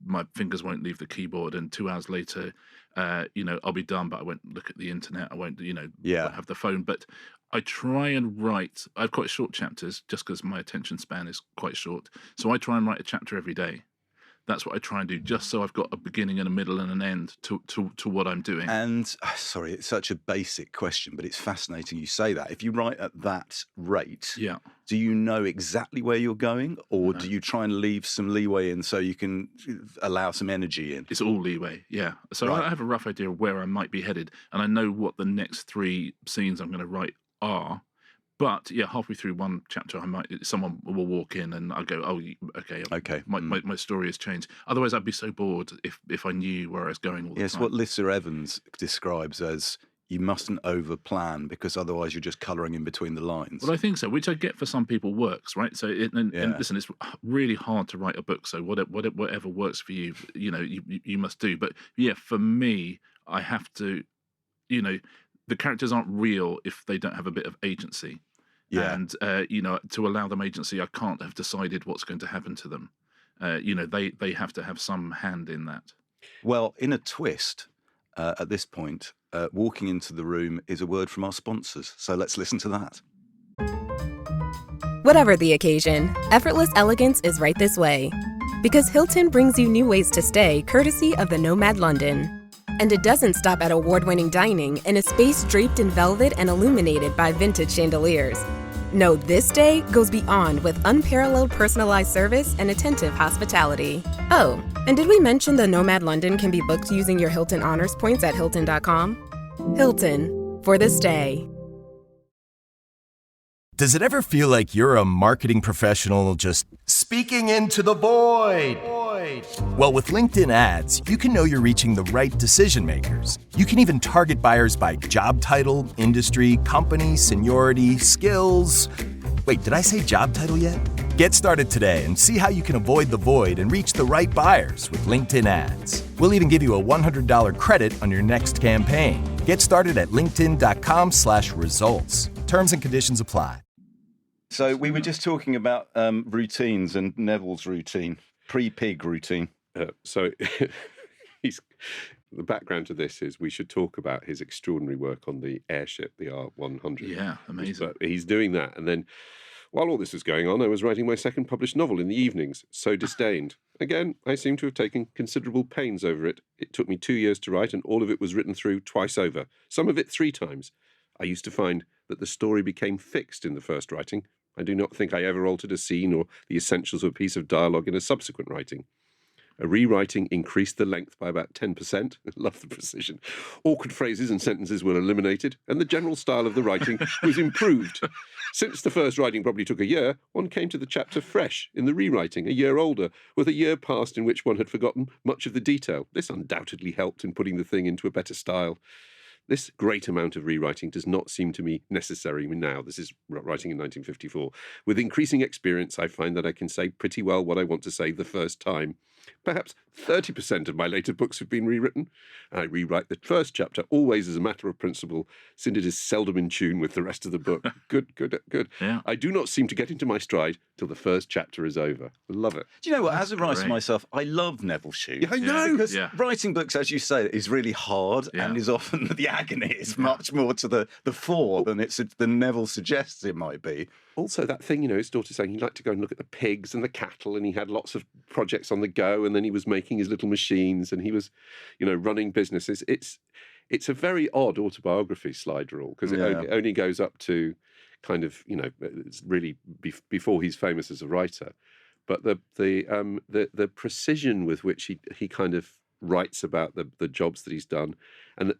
my fingers won't leave the keyboard, and 2 hours later, I'll be done. But I won't look at the internet. I won't, have the phone. But I try and write. I've quite short chapters, just because my attention span is quite short. So I try and write a chapter every day. That's what I try and do, just so I've got a beginning and a middle and an end to what I'm doing. And, sorry, it's such a basic question, but it's fascinating you say that. If you write at that rate, do you know exactly where you're going, or do you try and leave some leeway in so you can allow some energy in? It's all leeway, yeah. So I have a rough idea of where I might be headed, and I know what the next 3 scenes I'm going to write are. But halfway through one chapter, someone will walk in and I'll go, oh, okay. My story has changed. Otherwise, I'd be so bored if I knew where I was going all the time. Yes, what Lissa Evans describes as you mustn't over-plan, because otherwise you're just colouring in between the lines. Well, I think so, which I get for some people works, right? So, and listen, it's really hard to write a book. So whatever works for you, you must do. But for me, I have to, the characters aren't real if they don't have a bit of agency. Yeah. And, to allow them agency, I can't have decided what's going to happen to them. They have to have some hand in that. Well, in a twist, at this point, walking into the room is a word from our sponsors. So let's listen to that. Whatever the occasion, effortless elegance is right this way. Because Hilton brings you new ways to stay courtesy of the Nomad London. And it doesn't stop at award-winning dining in a space draped in velvet and illuminated by vintage chandeliers. No, this day goes beyond with unparalleled personalized service and attentive hospitality. Oh, and did we mention the Nomad London can be booked using your Hilton Honors points at Hilton.com? Hilton, for the stay. Does it ever feel like you're a marketing professional just speaking into the void? Well, with LinkedIn ads, you can know you're reaching the right decision makers. You can even target buyers by job title, industry, company, seniority, skills. Wait, did I say job title yet? Get started today and see how you can avoid the void and reach the right buyers with LinkedIn ads. We'll even give you a $100 credit on your next campaign. Get started at linkedin.com/results. Terms and conditions apply. So we were just talking about routines and Neville's routine, pre-pig routine. So the background to this is we should talk about his extraordinary work on the airship, the R100. Yeah, amazing. But he's doing that. And then while all this was going on, I was writing my second published novel in the evenings, So Disdained. Again, I seem to have taken considerable pains over it. It took me 2 years to write, and all of it was written through twice over, some of it 3 times. I used to find that the story became fixed in the first writing. I do not think I ever altered a scene or the essentials of a piece of dialogue in a subsequent writing. A rewriting increased the length by about 10%. I love the precision. Awkward phrases and sentences were eliminated, and the general style of the writing was improved. Since the first writing probably took a year, one came to the chapter fresh in the rewriting, a year older, with a year past in which one had forgotten much of the detail. This undoubtedly helped in putting the thing into a better style. This great amount of rewriting does not seem to me necessary now. This is writing in 1954. With increasing experience, I find that I can say pretty well what I want to say the first time. Perhaps 30% of my later books have been rewritten. I rewrite the first chapter always as a matter of principle, since it is seldom in tune with the rest of the book. Good. Yeah. I do not seem to get into my stride till the first chapter is over. Love it. Do you know what? As a writer myself, I love Nevil Shute. Yeah, I know. Because writing books, as you say, is really hard and is often the agony is much more to the fore than Nevil suggests it might be. Also, that thing, his daughter saying he liked to go and look at the pigs and the cattle, and he had lots of projects on the go, and then he was making his little machines, and he was, running businesses. It's a very odd autobiography, Slide Rule, because it only goes up to kind of, it's really before he's famous as a writer. But the precision with which he kind of writes about the jobs that he's done, and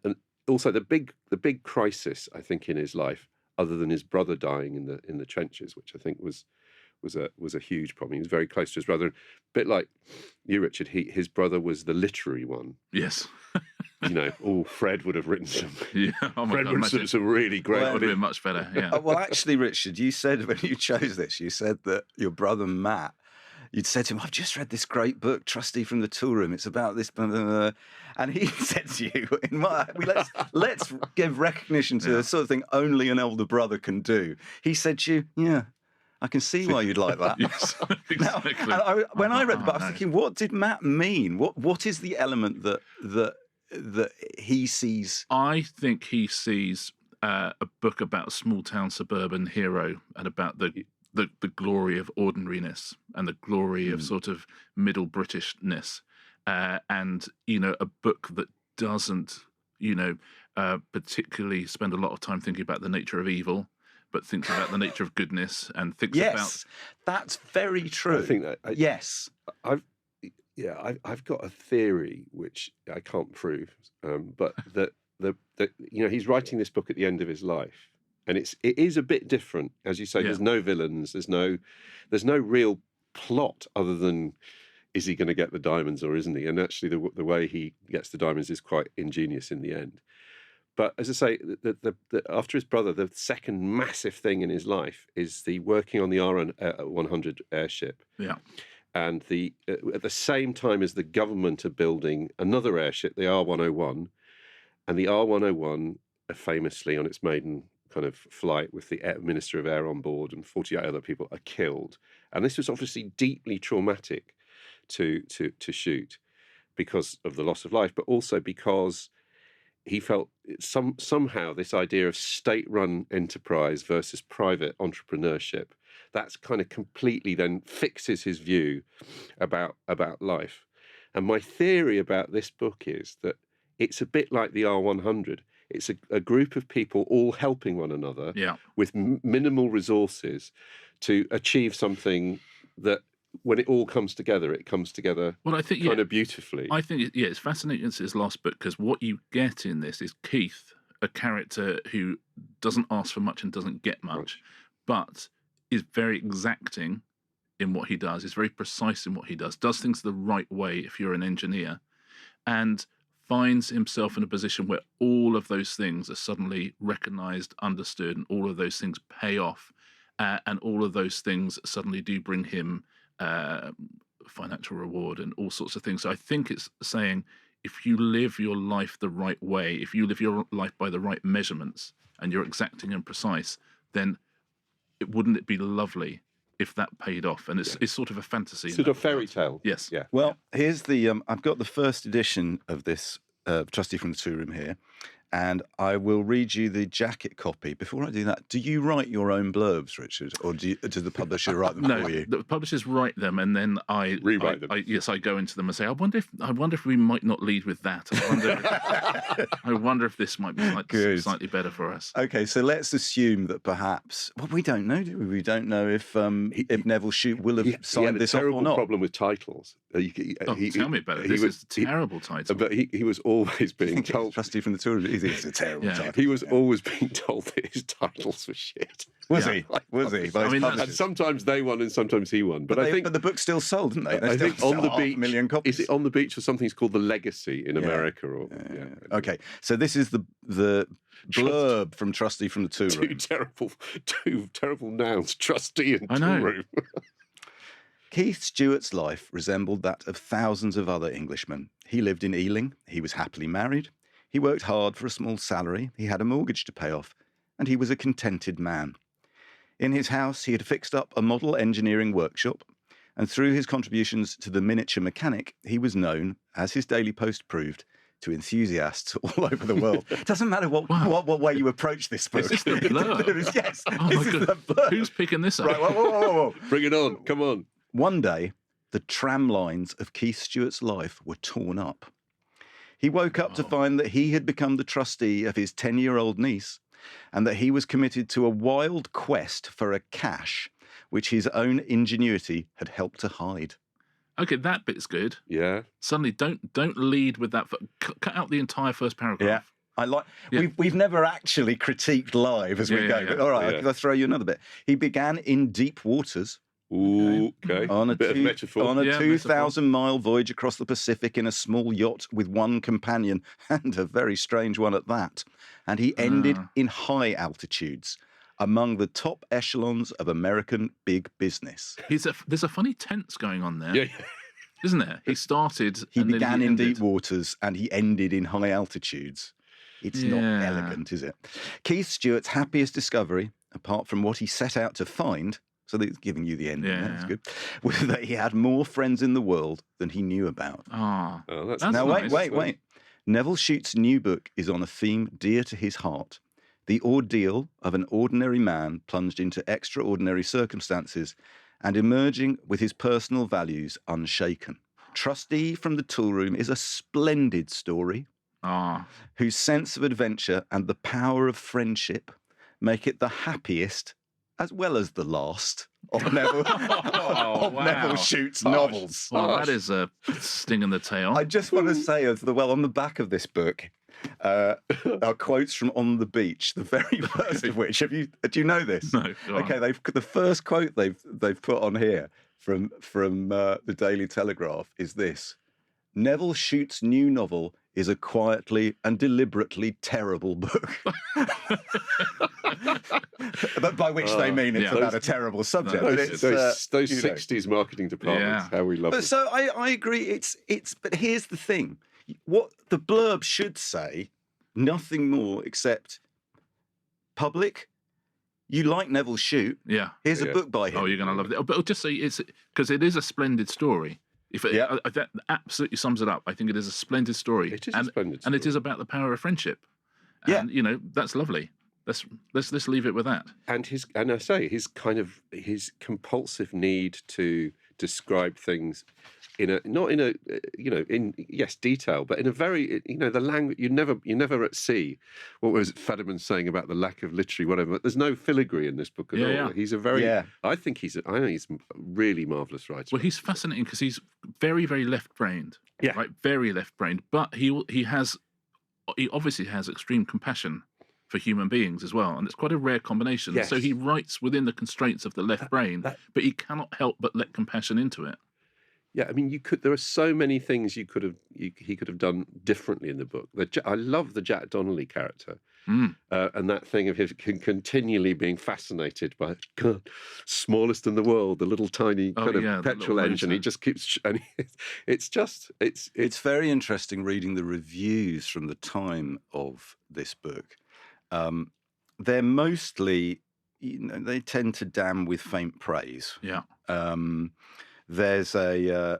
also the big crisis, I think, in his life, other than his brother dying in the trenches, which I think was a huge problem. He was very close to his brother. A bit like you, Richard, his brother was the literary one. Yes. Fred would have written some. Yeah, Fred would have written some really great. Well, would have been much better. Yeah. Well, actually, Richard, you said when you chose this, you said that your brother Matt, you'd said to him, "I've just read this great book, Trustee from the Toolroom. It's about this," blah, blah, blah. And he said to you, "Let's give recognition to the sort of thing only an elder brother can do." He said to you, "Yeah, I can see why you'd like that." Yes, exactly. Now, when I read the book, I was thinking, what did Matt mean? What is the element that he sees? I think he sees a book about a small town suburban hero and about the glory of ordinariness and the glory of sort of middle Britishness, and a book that doesn't particularly spend a lot of time thinking about the nature of evil, but thinks about the nature of goodness and thinks about. That's very true. I think that yes, I've got a theory which I can't prove, but that he's writing this book at the end of his life. And it is a bit different, as you say. There's no villains. There's no real plot other than, is he going to get the diamonds or isn't he? And actually, the way he gets the diamonds is quite ingenious in the end. But as I say, after his brother, the second massive thing in his life is the working on the R100 airship. Yeah. And at the same time as the government are building another airship, the R101, and the R101 famously on its maiden kind of flight with the Minister of Air on board and 48 other people are killed. And this was obviously deeply traumatic to Shute because of the loss of life, but also because he felt somehow this idea of state-run enterprise versus private entrepreneurship, that's kind of completely then fixes his view about life. And my theory about this book is that it's a bit like the R100. It's a group of people all helping one another with minimal resources to achieve something that, when it all comes together, it comes together kind of beautifully. I think, it's fascinating. It's his last book because what you get in this is Keith, a character who doesn't ask for much and doesn't get much, but is very exacting in what he does, is very precise in what he does things the right way if you're an engineer, and finds himself in a position where all of those things are suddenly recognised, understood, and all of those things pay off, and all of those things suddenly do bring him financial reward and all sorts of things. So I think it's saying, if you live your life the right way, if you live your life by the right measurements, and you're exacting and precise, then wouldn't it be lovely if that paid off? And it's sort of a fantasy. Sort of fairy tale. Yes. Yeah. Well, here's the I've got the first edition of this Trustee from the Toolroom here, and I will read you the jacket copy. Before I do that, do you write your own blurbs, Richard, or does the publisher write them for you? The publishers write them, and then I rewrite them. I go into them and say, I wonder if we might not lead with that. I wonder if this might be slightly better for us. Okay, so let's assume that perhaps, well, we don't know, do we? We don't know if Nevil Shute will have signed this off or not. He had a terrible problem with titles. Tell me about it. This is a terrible title. But he was always being told. Trustee from the Toolroom. It's a terrible title. He was always being told that his titles were shit. Was he? Was he? And sometimes they won and sometimes he won. But I think the book still sold, didn't they? I think On the Beach, 500,000 copies. Is it On the Beach or something's called The Legacy in America? Or Okay, so this is the blurb from Trustee from the Toolroom. Two terrible nouns, Trustee and Toolroom. Keith Stewart's life resembled that of thousands of other Englishmen. He lived in Ealing. He was happily married. He worked hard for a small salary. He had a mortgage to pay off, and he was a contented man. In his house, he had fixed up a model engineering workshop, and through his contributions to the miniature mechanic, he was known, as his Daily Post proved, to enthusiasts all over the world. It doesn't matter what way you approach this book. Is this the blurb? Yes. Oh my God. Who's picking this up? Right, whoa. Bring it on. Come on. One day, the tram lines of Keith Stewart's life were torn up. He woke up to find that he had become the trustee of his 10-year-old niece, and that he was committed to a wild quest for a cache which his own ingenuity had helped to hide. Okay, that bit's good. Yeah. Suddenly, don't lead with that. Cut out the entire first paragraph. I like. Yeah. We've never actually critiqued live as we go. But all right, I'll throw you another bit. He began in deep waters. Ooh, okay. On a bit of metaphor. On a 2,000-mile voyage across the Pacific in a small yacht with one companion, and a very strange one at that. And he ended in high altitudes, among the top echelons of American big business. There's a funny tense going on there, isn't there? He started. He began in deep waters, and he ended in high altitudes. It's not elegant, is it? Keith Stewart's happiest discovery, apart from what he set out to find, so that's giving you the end. That's good. Was that he had more friends in the world than he knew about. That's now, nice. wait. Nevil Shute's new book is on a theme dear to his heart: the ordeal of an ordinary man plunged into extraordinary circumstances and emerging with his personal values unshaken. Trustee from the Toolroom is a splendid story whose sense of adventure and the power of friendship make it the happiest as well as the last of Nevil Shute's novels. Well, that is a sting in the tail. I just want to say as well, on the back of this book are quotes from On the Beach, the very first of which, do you know this? No. Okay, the first quote they've put on here from the Daily Telegraph is this: Nevil Shute's new novel is a quietly and deliberately terrible book. But by which they mean it's about a terrible subject. Those 60s marketing departments, how we love it. So I agree. But here's the thing: what the blurb should say, nothing more except public. You like Nevil Shute? Yeah. Here's a book by him. Oh, you're going to love it. But I'll just say it's because it is a splendid story. That absolutely sums it up. I think it is a splendid story. It is a splendid story. And it is about the power of friendship. And, that's lovely. Let's leave it with that. And his compulsive need to describe things in detail, but in a very, the language, you're never at sea. What was Federman saying about the lack of literary whatever? But there's no filigree in this book at all. Yeah. He's a very, I think he's a really marvellous writer. Well, he's fascinating because he's very, very left-brained. Yeah. Right, very left-brained. But he obviously has extreme compassion for human beings as well, and it's quite a rare combination. Yes. So he writes within the constraints of the left brain, but he cannot help but let compassion into it. Yeah, I mean, there are so many things he could have done differently in the book. I love the Jack Donnelly character, and that thing of him continually being fascinated by God, smallest in the world, the little tiny petrol engine. He just keeps, and it's very interesting reading the reviews from the time of this book. They're mostly, they tend to damn with faint praise. Yeah. There's a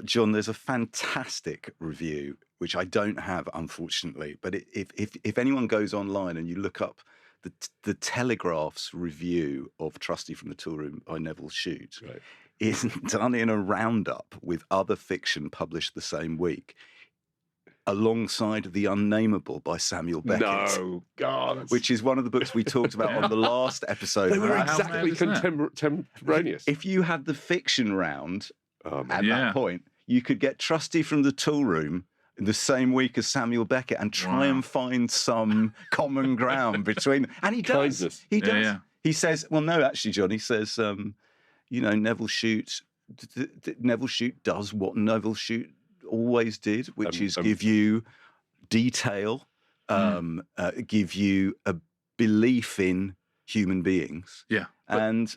John. There's a fantastic review which I don't have, unfortunately. But if anyone goes online and you look up the Telegraph's review of Trustee from the Toolroom by Nevil Shute, right, is done in a roundup with other fiction published the same week, alongside The Unnameable by Samuel Beckett. No, God. Which is one of the books we talked about on the last episode. They were exactly contemporaneous. If you had the fiction round at that point, you could get Trustee from the Toolroom in the same week as Samuel Beckett and try and find some common ground between them. And he does. Kindness. He does. Yeah. He says, well, no, actually, John, he says, Nevil Shute does what Nevil Shute always did, which is give you detail, give you a belief in human beings. Yeah. And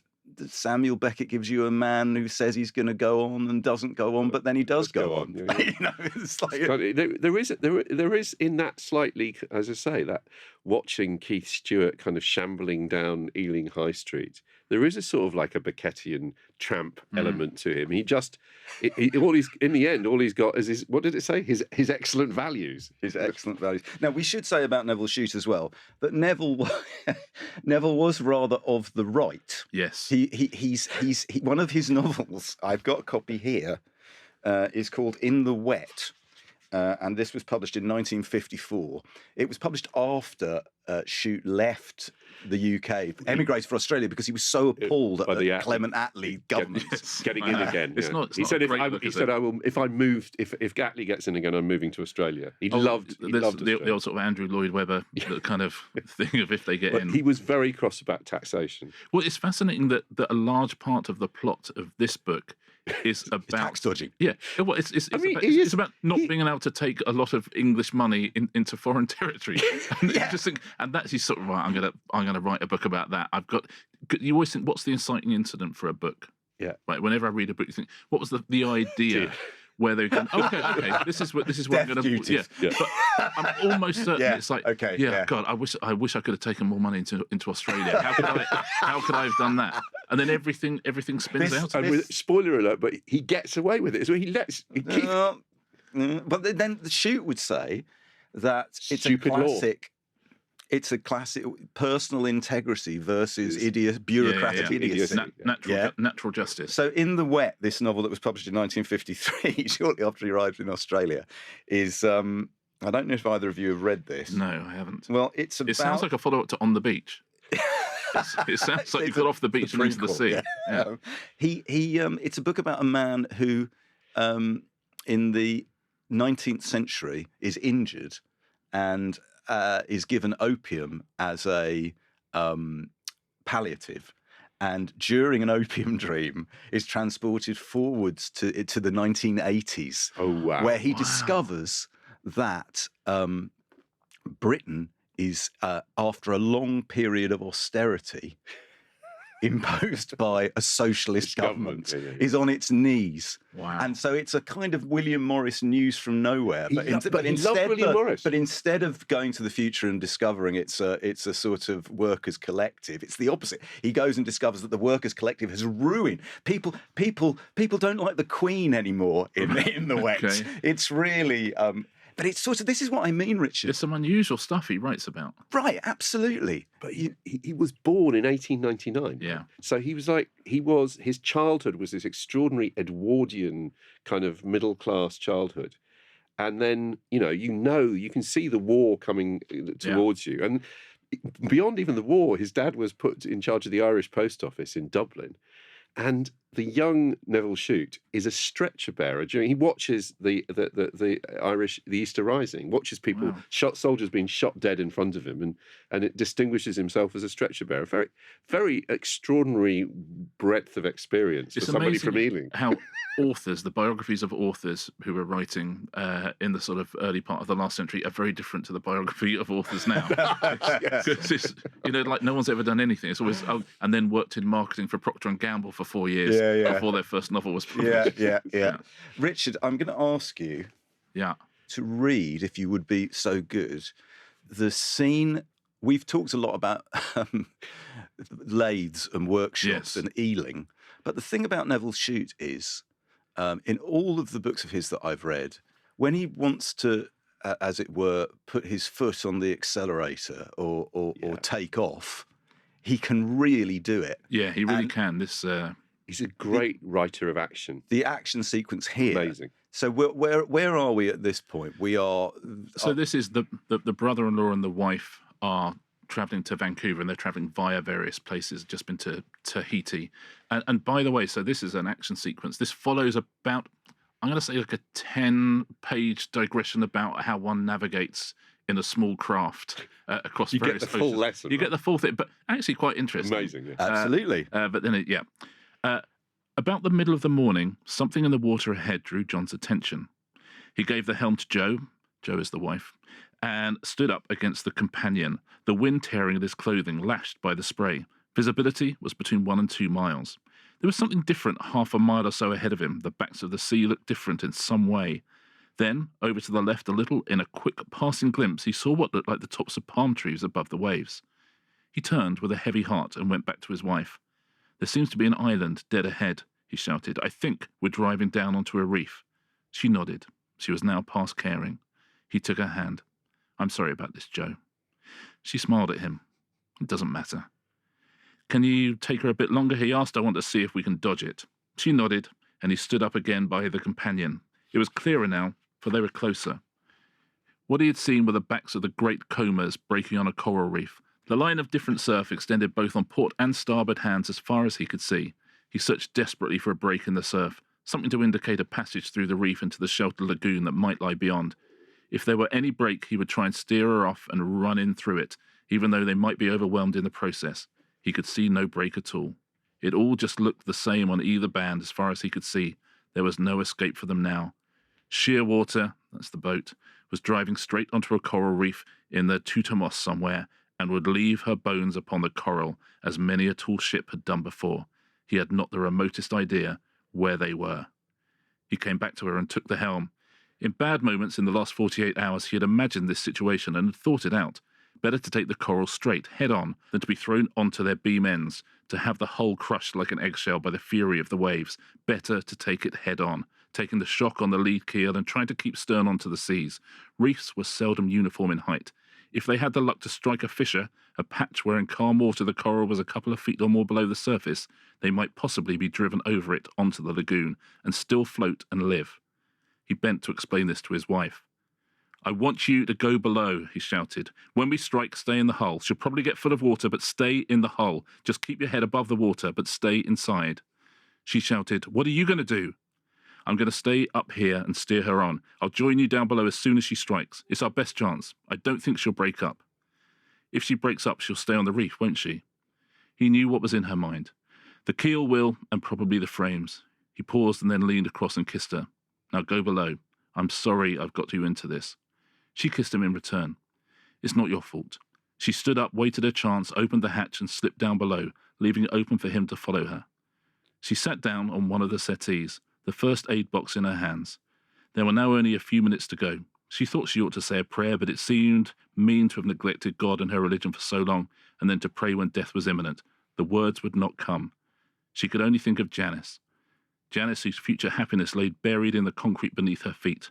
Samuel Beckett gives you a man who says he's going to go on and doesn't go on, but then he does go on. Yeah. It's like there is in that slightly, as I say, that watching Keith Stewart kind of shambling down Ealing High Street, there is a sort of like a Beckettian tramp element to him. He just, all he's got is his, what did it say? His excellent values. His excellent values. Now, we should say about Nevil Shute as well that Nevil was rather of the right. Yes. He's one of his novels, I've got a copy here, is called In the Wet. And this was published in 1954. It was published after Shute left the UK, emigrated for Australia because he was so appalled at the Clement Attlee government. Getting in again. He said, if Attlee gets in again, I'm moving to Australia. He loved the old sort of Andrew Lloyd Webber kind of thing of if they get in. He was very cross about taxation. Well, it's fascinating that a large part of the plot of this book is about tax dodging. Yeah, well, it's about not being allowed to take a lot of English money into foreign territory. And that's his sort of right. I'm gonna write a book about that. You always think, what's the inciting incident for a book? Yeah. Right. Whenever I read a book, you think, what was the idea? Where they go, okay, this is what I'm going to. Yeah. But I'm almost certain it's like, God, I wish I could have taken more money into Australia. How could I have done that? And then everything spins out. And with spoiler alert, but he gets away with it. So but then the Shute would say that it's stupid a classic. It's a classic personal integrity versus bureaucratic idiocy. Natural justice. So In the Wet, this novel that was published in 1953, shortly after he arrived in Australia, is, I don't know if either of you have read this. No, I haven't. Well, it sounds like a follow-up to On the Beach. It sounds like you got off the beach and into the sea. Yeah. It's a book about a man who, in the 19th century, is injured and is given opium as a palliative, and during an opium dream is transported forwards to the 1980s. Oh, wow. Where he discovers that Britain is, after a long period of austerity, imposed by a socialist government is on its knees. Wow. And so it's a kind of William Morris news from nowhere. He loved William Morris. But instead of going to the future and discovering it's a sort of workers' collective, it's the opposite. He goes and discovers that the workers' collective has ruined people. People don't like the Queen anymore in the West. Okay. It's really. But it's sort of, this is what I mean, Richard. There's some unusual stuff he writes about. Right, absolutely. But he was born in 1899. Yeah. So his childhood was this extraordinary Edwardian kind of middle-class childhood. And then, you can see the war coming towards you. And beyond even the war, his dad was put in charge of the Irish Post Office in Dublin. And the young Nevil Shute is a stretcher bearer. He watches the Easter Rising, watches people soldiers being shot dead in front of him, and it distinguishes himself as a stretcher bearer. Very, very extraordinary breadth of experience for somebody from Ealing. How authors, the biographies of authors who were writing in the sort of early part of the last century, are very different to the biography of authors now. It's, like no one's ever done anything. It's always and then worked in marketing for Procter & Gamble for 4 years before their first novel was published. Yeah. Richard, I'm going to ask you to read, if you would be so good, the scene. We've talked a lot about lathes and workshops and Ealing, but the thing about Nevil Shute is, in all of the books of his that I've read, when he wants to, as it were, put his foot on the accelerator or take off, he can really do it. Yeah, he really can. He's a great writer of action. The action sequence here, amazing. So where are we at this point? We are. So this is the brother-in-law and the wife are traveling to Vancouver, and they're traveling via various places. Just been to Tahiti, and by the way, so this is an action sequence. This follows about, I'm going to say, like a 10-page digression about how one navigates in a small craft across various oceans. You get the full lesson. You get the full thing, but actually quite interesting. Amazing, yeah. Absolutely. But then, about the middle of the morning, something in the water ahead drew John's attention. He gave the helm to Joe is the wife, and stood up against the companion, the wind tearing at his clothing, lashed by the spray. Visibility was between 1 and 2 miles. There was something different half a mile or so ahead of him. The backs of the sea looked different in some way. Then, over to the left a little, in a quick passing glimpse, he saw what looked like the tops of palm trees above the waves. He turned with a heavy heart and went back to his wife. "There seems to be an island dead ahead," he shouted. "I think we're driving down onto a reef." She nodded. She was now past caring. He took her hand. "I'm sorry about this, Joe." She smiled at him. "It doesn't matter." "Can you take her a bit longer?" he asked. "I want to see if we can dodge it." She nodded, and he stood up again by the companion. It was clearer now, for they were closer. What he had seen were the backs of the great combers breaking on a coral reef. The line of different surf extended both on port and starboard hands as far as he could see. He searched desperately for a break in the surf, something to indicate a passage through the reef into the sheltered lagoon that might lie beyond. If there were any break, he would try and steer her off and run in through it, even though they might be overwhelmed in the process. He could see no break at all. It all just looked the same on either band as far as he could see. There was no escape for them now. Shearwater, that's the boat, was driving straight onto a coral reef in the Tutamos somewhere, and would leave her bones upon the coral, as many a tall ship had done before. He had not the remotest idea where they were. He came back to her and took the helm. In bad moments in the last 48 hours, he had imagined this situation and had thought it out. Better to take the coral straight, head on, than to be thrown onto their beam ends, to have the hull crushed like an eggshell by the fury of the waves. Better to take it head on, taking the shock on the lead keel and trying to keep stern onto the seas. Reefs were seldom uniform in height. If they had the luck to strike a fissure, a patch where in calm water the coral was a couple of feet or more below the surface, they might possibly be driven over it onto the lagoon and still float and live. He bent to explain this to his wife. "I want you to go below," he shouted. "When we strike, stay in the hull. She'll probably get full of water, but stay in the hull. Just keep your head above the water, but stay inside." She shouted, "What are you going to do?" "I'm going to stay up here and steer her on. I'll join you down below as soon as she strikes. It's our best chance. I don't think she'll break up." "If she breaks up, she'll stay on the reef, won't she?" He knew what was in her mind. The keel will, and probably the frames. He paused and then leaned across and kissed her. "Now go below. I'm sorry I've got you into this." She kissed him in return. "It's not your fault." She stood up, waited her chance, opened the hatch and slipped down below, leaving it open for him to follow her. She sat down on one of the settees, the first aid box in her hands. There were now only a few minutes to go. She thought she ought to say a prayer, but it seemed mean to have neglected God and her religion for so long, and then to pray when death was imminent. The words would not come. She could only think of Janice. Janice, whose future happiness lay buried in the concrete beneath her feet.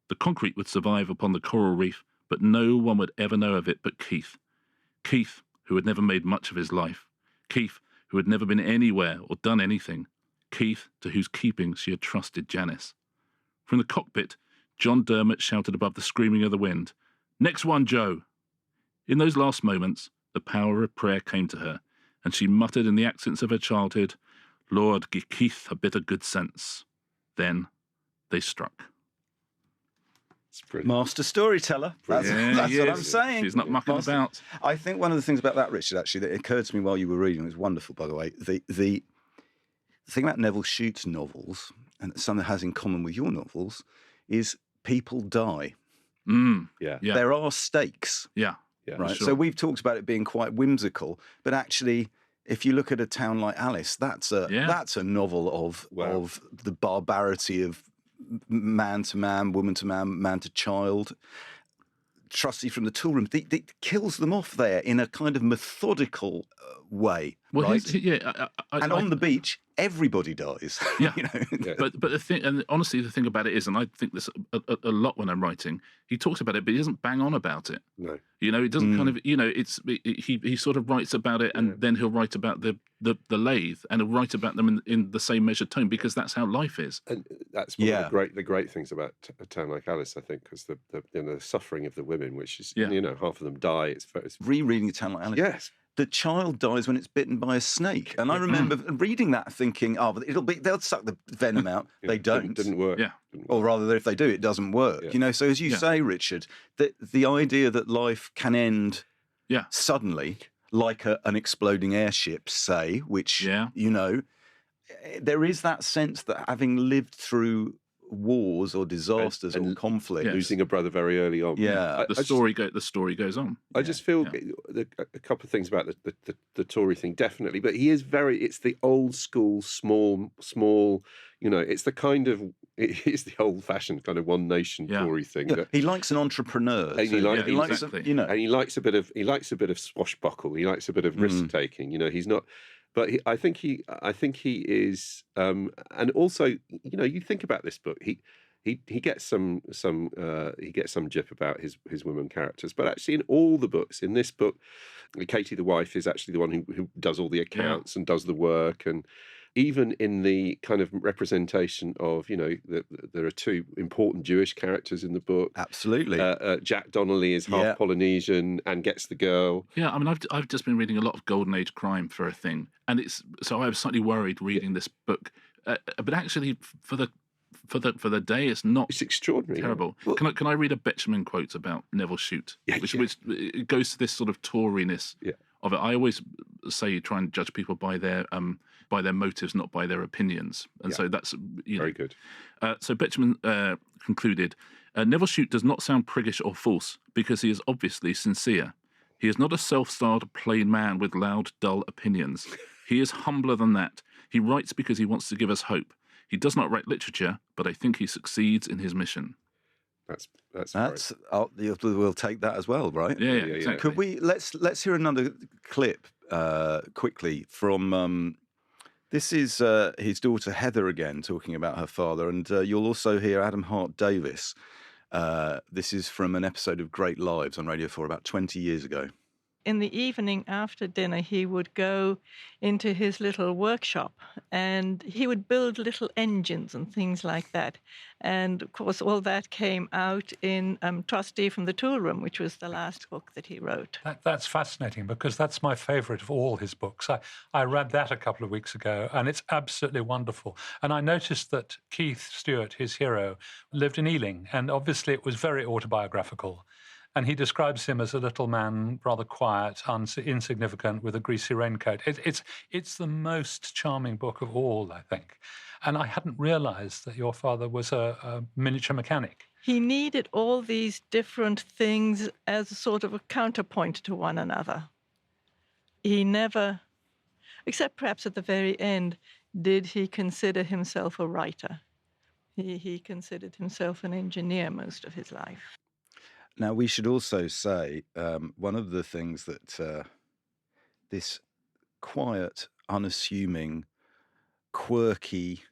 The concrete would survive upon the coral reef, but no one would ever know of it but Keith. Keith, who had never made much of his life. Keith, who had never been anywhere or done anything. Keith, to whose keeping she had trusted Janice. From the cockpit, John Dermot shouted above the screaming of the wind, "Next one, Joe!" In those last moments, the power of prayer came to her, and she muttered in the accents of her childhood, "Lord, give Keith a bit of good sense." Then they struck. Master storyteller. That's what I'm saying. She's not mucking about. I think one of the things about that, Richard, actually, that occurred to me while you were reading, it was wonderful, by the way, the thing about Nevil Shute's novels, and something that has in common with your novels, is people die. Yeah. There are stakes. Yeah. Right. Sure. So we've talked about it being quite whimsical, but actually, if you look at A Town Like Alice, that's a novel of the barbarity of man to man, woman to man, man to child. Trustee from the Toolroom, it kills them off there in a kind of methodical way. Well, right? And on the beach, everybody dies. Yeah. You know? But the thing, and honestly, the thing about it is, and I think this a lot when I'm writing, he talks about it, but he doesn't bang on about it. No. You know, it doesn't kind of, you know, he sort of writes about it, and then he'll write about the lathe, and he'll write about them in the same measured tone, because that's how life is. And that's one of the great things about A Town Like Alice, I think, because the suffering of the women, which is, half of them die. It's rereading A Town Like Alice. Yes. The child dies when it's bitten by a snake, and I remember reading that, thinking, but they'll suck the venom out. They don't. Didn't work. Yeah. Or rather, if they do, it doesn't work. You know. So as you say, Richard, the idea that life can end suddenly, like an exploding airship, say, which there is that sense that having lived through wars or disasters or conflict, losing a brother very early on. The story goes on. I just feel a couple of things about the Tory thing, definitely, but he is it's the old school, small, it's the kind of, it is the old fashioned kind of one nation Tory thing. That he likes an entrepreneur. And he likes exactly. and he likes a bit of swashbuckle. He likes a bit of risk taking. He's not. But I think he is, and also, you think about this book. He gets some jip about his women characters, but actually in all the books, in this book, Katie the wife is actually the one who does all the accounts and does the work, and even in the kind of representation of, there are two important Jewish characters in the book. Absolutely. Jack Donnelly is half Polynesian and gets the girl. Yeah, I mean, I've just been reading a lot of Golden Age crime for a thing, and so I was slightly worried reading this book, but actually for the day, it's not. It's extraordinary. Terrible. Well, can I read a Betjeman quote about Nevil Shute, which it goes to this sort of Toriness of it. I always say you try and judge people by their motives, not by their opinions, and so that's very good. So Betjeman concluded, Nevil Shute does not sound priggish or false because he is obviously sincere. He is not a self-styled plain man with loud, dull opinions. He is humbler than that. He writes because he wants to give us hope. He does not write literature, but I think he succeeds in his mission. That's we'll take that as well, right? Yeah, exactly. Could we let's hear another clip quickly from this is his daughter Heather again talking about her father, and you'll also hear Adam Hart Davis. This is from an episode of Great Lives on Radio 4 about 20 years ago. In the evening after dinner, he would go into his little workshop and he would build little engines and things like that. And, of course, all that came out in Trustee from the Toolroom, which was the last book that he wrote. That's fascinating because that's my favourite of all his books. I read that a couple of weeks ago and it's absolutely wonderful. And I noticed that Keith Stewart, his hero, lived in Ealing, and obviously it was very autobiographical. And he describes him as a little man, rather quiet, insignificant, with a greasy raincoat. It's the most charming book of all, I think. And I hadn't realised that your father was a miniature mechanic. He needed all these different things as a sort of a counterpoint to one another. He never... except perhaps at the very end, did he consider himself a writer? He considered himself an engineer most of his life. Now, we should also say one of the things that this quiet, unassuming, quirky,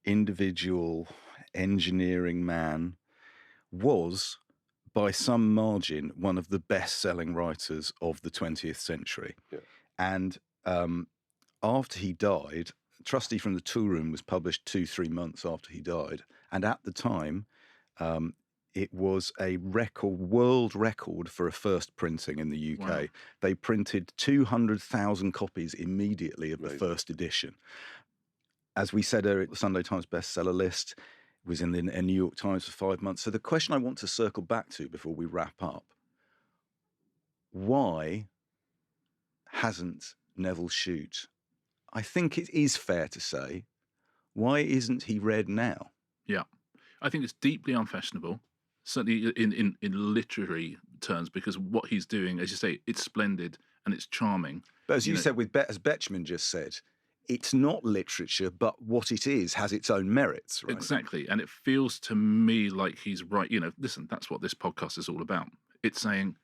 individual engineering man was, by some margin, one of the best-selling writers of the 20th century. Yeah. And after he died, Trustee from the Toolroom was published 2-3 months after he died. And at the time, it was a world record for a first printing in the UK. Wow. They printed 200,000 copies immediately of Amazing. the first edition. As we said earlier, the Sunday Times bestseller list was in the New York Times for 5 months. So the question I want to circle back to before we wrap up, why hasn't Nevil Shute, I think it is fair to say, why isn't he read now? Yeah. I think it's deeply unfashionable, certainly in literary terms, because what he's doing, as you say, it's splendid and it's charming. But as you said, as Betchman just said, it's not literature, but what it is has its own merits, right? Exactly. And it feels to me like he's right. Listen, that's what this podcast is all about. It's saying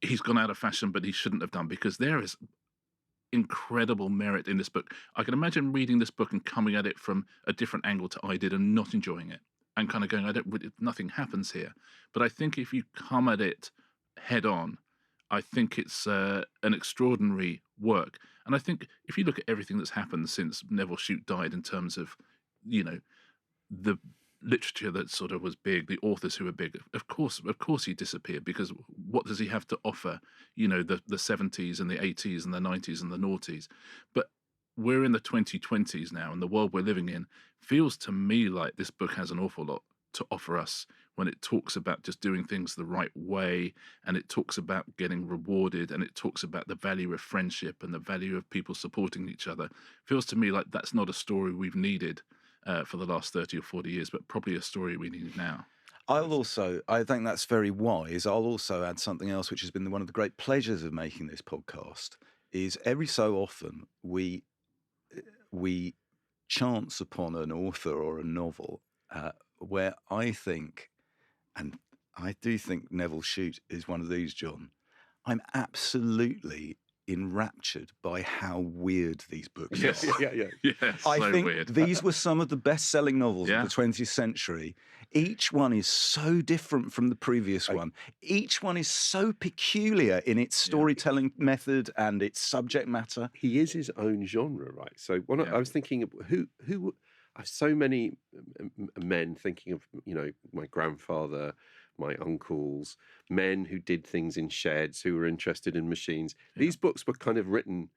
he's gone out of fashion, but he shouldn't have done, because there is incredible merit in this book. I can imagine reading this book and coming at it from a different angle to I did and not enjoying it and kind of going, nothing happens here. But I think if you come at it head on, I think it's an extraordinary work. And I think if you look at everything that's happened since Nevil Shute died in terms of, the literature that sort of was big, the authors who were big, of course he disappeared, because what does he have to offer? The 70s and the 80s and the 90s and the noughties. But we're in the 2020s now, and the world we're living in feels to me like this book has an awful lot to offer us when it talks about just doing things the right way, and it talks about getting rewarded, and it talks about the value of friendship and the value of people supporting each other. Feels to me like that's not a story we've needed for the last 30 or 40 years, but probably a story we need now. I think that's very wise. I'll also add something else, which has been one of the great pleasures of making this podcast, is every so often we chance upon an author or a novel where I think, and I do think Nevil Shute is one of these, John, I'm absolutely enraptured by how weird these books are. Yeah, I think weird. These were some of the best-selling novels of the 20th century. Each one is so different from the previous one. Each one is so peculiar in its storytelling method and its subject matter. He is his own genre, right? So I was thinking of who so many men, thinking of, my grandfather, my uncles, men who did things in sheds, who were interested in machines. Yeah. These books were kind of written,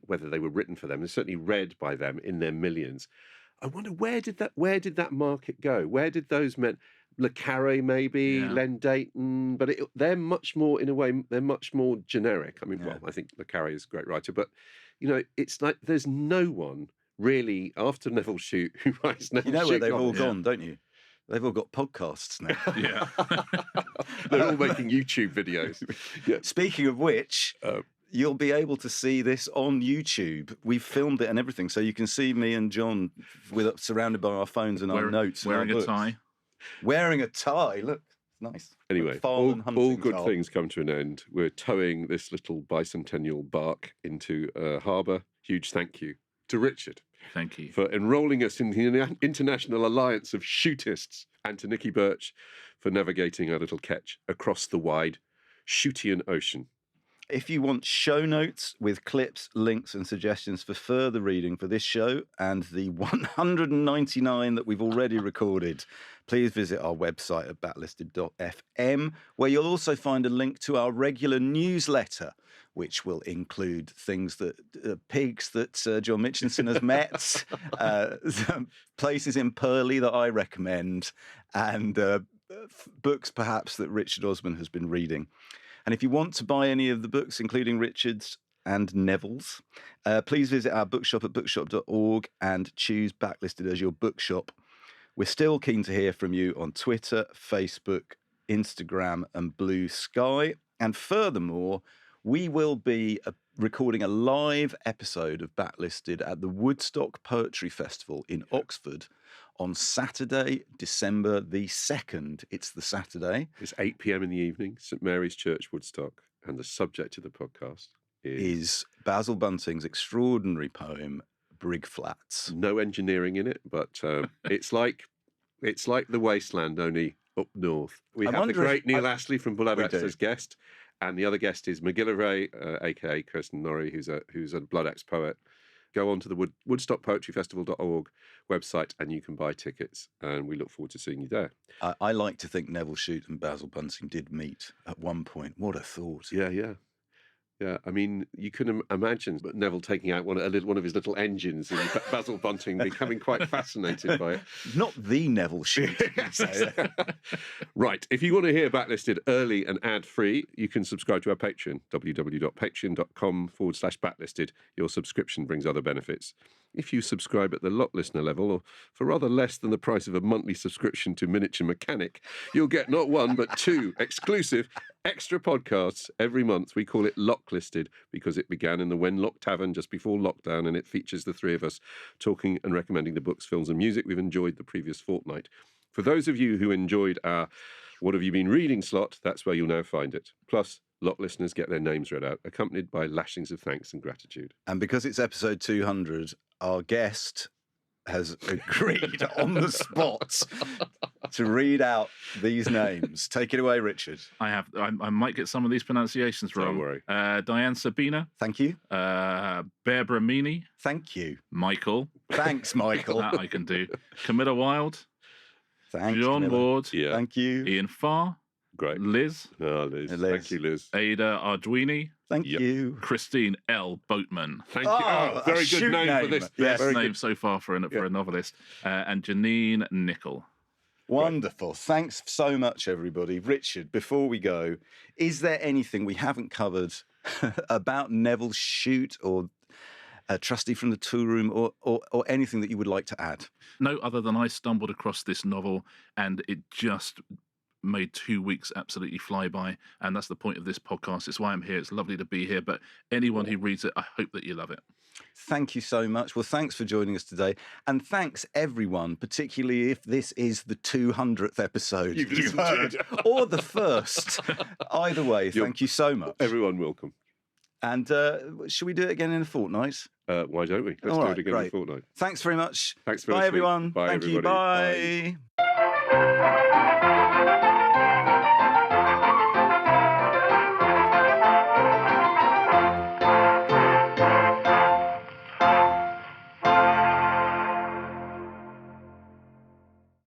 whether they were written for them, they're certainly read by them in their millions. I wonder, where did that market go? Where did those men, Le Carré maybe, Len Dayton, but they're much more, in a way, they're much more generic. I think Le Carré is a great writer, but, it's like there's no one really after Nevil Shute who writes Nevil Shute. You know where they've all gone, don't you? They've all got podcasts now. Yeah. They're all making YouTube videos. Yeah. Speaking of which, you'll be able to see this on YouTube. We've filmed it and everything, so you can see me and John surrounded by our phones and our notes. Wearing a tie. Wearing a tie. Look, it's nice. Anyway, all good things come to an end. We're towing this little bicentennial bark into a harbour. Huge thank you to Richard. Thank you. For enrolling us in the International Alliance of Shutists, and to Nikki Birch for navigating our little ketch across the wide Shutean ocean. If you want show notes with clips, links and suggestions for further reading for this show and the 199 that we've already recorded, please visit our website at backlisted.fm, where you'll also find a link to our regular newsletter, which will include things that pigs that John Mitchinson has met, places in Purley that I recommend, and books perhaps that Richard Osman has been reading. And if you want to buy any of the books, including Richard's and Nevil's, please visit our bookshop at bookshop.org and choose Backlisted as your bookshop. We're still keen to hear from you on Twitter, Facebook, Instagram and Blue Sky. And furthermore, we will be recording a live episode of Backlisted at the Woodstock Poetry Festival in Oxford on Saturday, December the 2nd. It's the Saturday. It's 8 p.m. in the evening, St Mary's Church, Woodstock. And the subject of the podcast is Basil Bunting's extraordinary poem, Brig Flats. No engineering in it, but it's like The Wasteland, only up north. We have the great Neil Astley from Blood Axe as guest, and the other guest is McGillivray, a.k.a. Kirsten Norrie, who's a Blood Axe poet. Go on to the woodstockpoetryfestival.org website and you can buy tickets, and we look forward to seeing you there. I like to think Nevil Shute and Basil Bunting did meet at one point. What a thought. Yeah. I mean, you can imagine Neville taking out one of his little engines and Basil Bunting becoming quite fascinated by it. Not the Nevil Shute. Right. If you want to hear Backlisted early and ad-free, you can subscribe to our Patreon, www.patreon.com/backlisted. Your subscription brings other benefits. If you subscribe at the lot listener level, or for rather less than the price of a monthly subscription to Miniature Mechanic, you'll get not one, but 2 exclusive extra podcasts every month. We call it Locklisted because it began in the Wenlock Tavern just before lockdown, and it features the 3 of us talking and recommending the books, films and music we've enjoyed the previous fortnight. For those of you who enjoyed our What Have You Been Reading slot, that's where you'll now find it. Plus, Lot listeners get their names read out, accompanied by lashings of thanks and gratitude. And because it's episode 200, our guest has agreed on the spot to read out these names. Take it away, Richard. I might get some of these pronunciations wrong. Don't worry. Diane Sabina. Thank you. Bear Bramini. Thank you. Michael. Thanks, Michael. That I can do. Camilla Wilde. Thanks, John Camilla. Ward. Yeah. Thank you. Ian Farr. Great. Liz. Oh, Liz. Liz. Thank you, Liz. Ada Arduini. Thank you. Christine L. Boatman. Thank you. Oh, very good name for this. Yes. Best name so far for a novelist. And Janine Nicol. Wonderful. Thanks so much, everybody. Richard, before we go, is there anything we haven't covered about Nevil Shute or Trustee from the Toolroom or anything that you would like to add? No, other than I stumbled across this novel and it just made 2 weeks absolutely fly by, and that's the point of this podcast. It's why I'm here. It's lovely to be here, but anyone who reads it, I hope that you love it. Thank you so much. Well, thanks for joining us today, and thanks everyone, particularly if this is the 200th episode you've heard, or the first. Either way, thank you so much. Everyone welcome. And should we do it again in a fortnight? Why don't we? Let's do it again in a fortnight. Thanks very much. Thanks for Bye, listening. everyone. Bye, Thank everybody. you. Bye.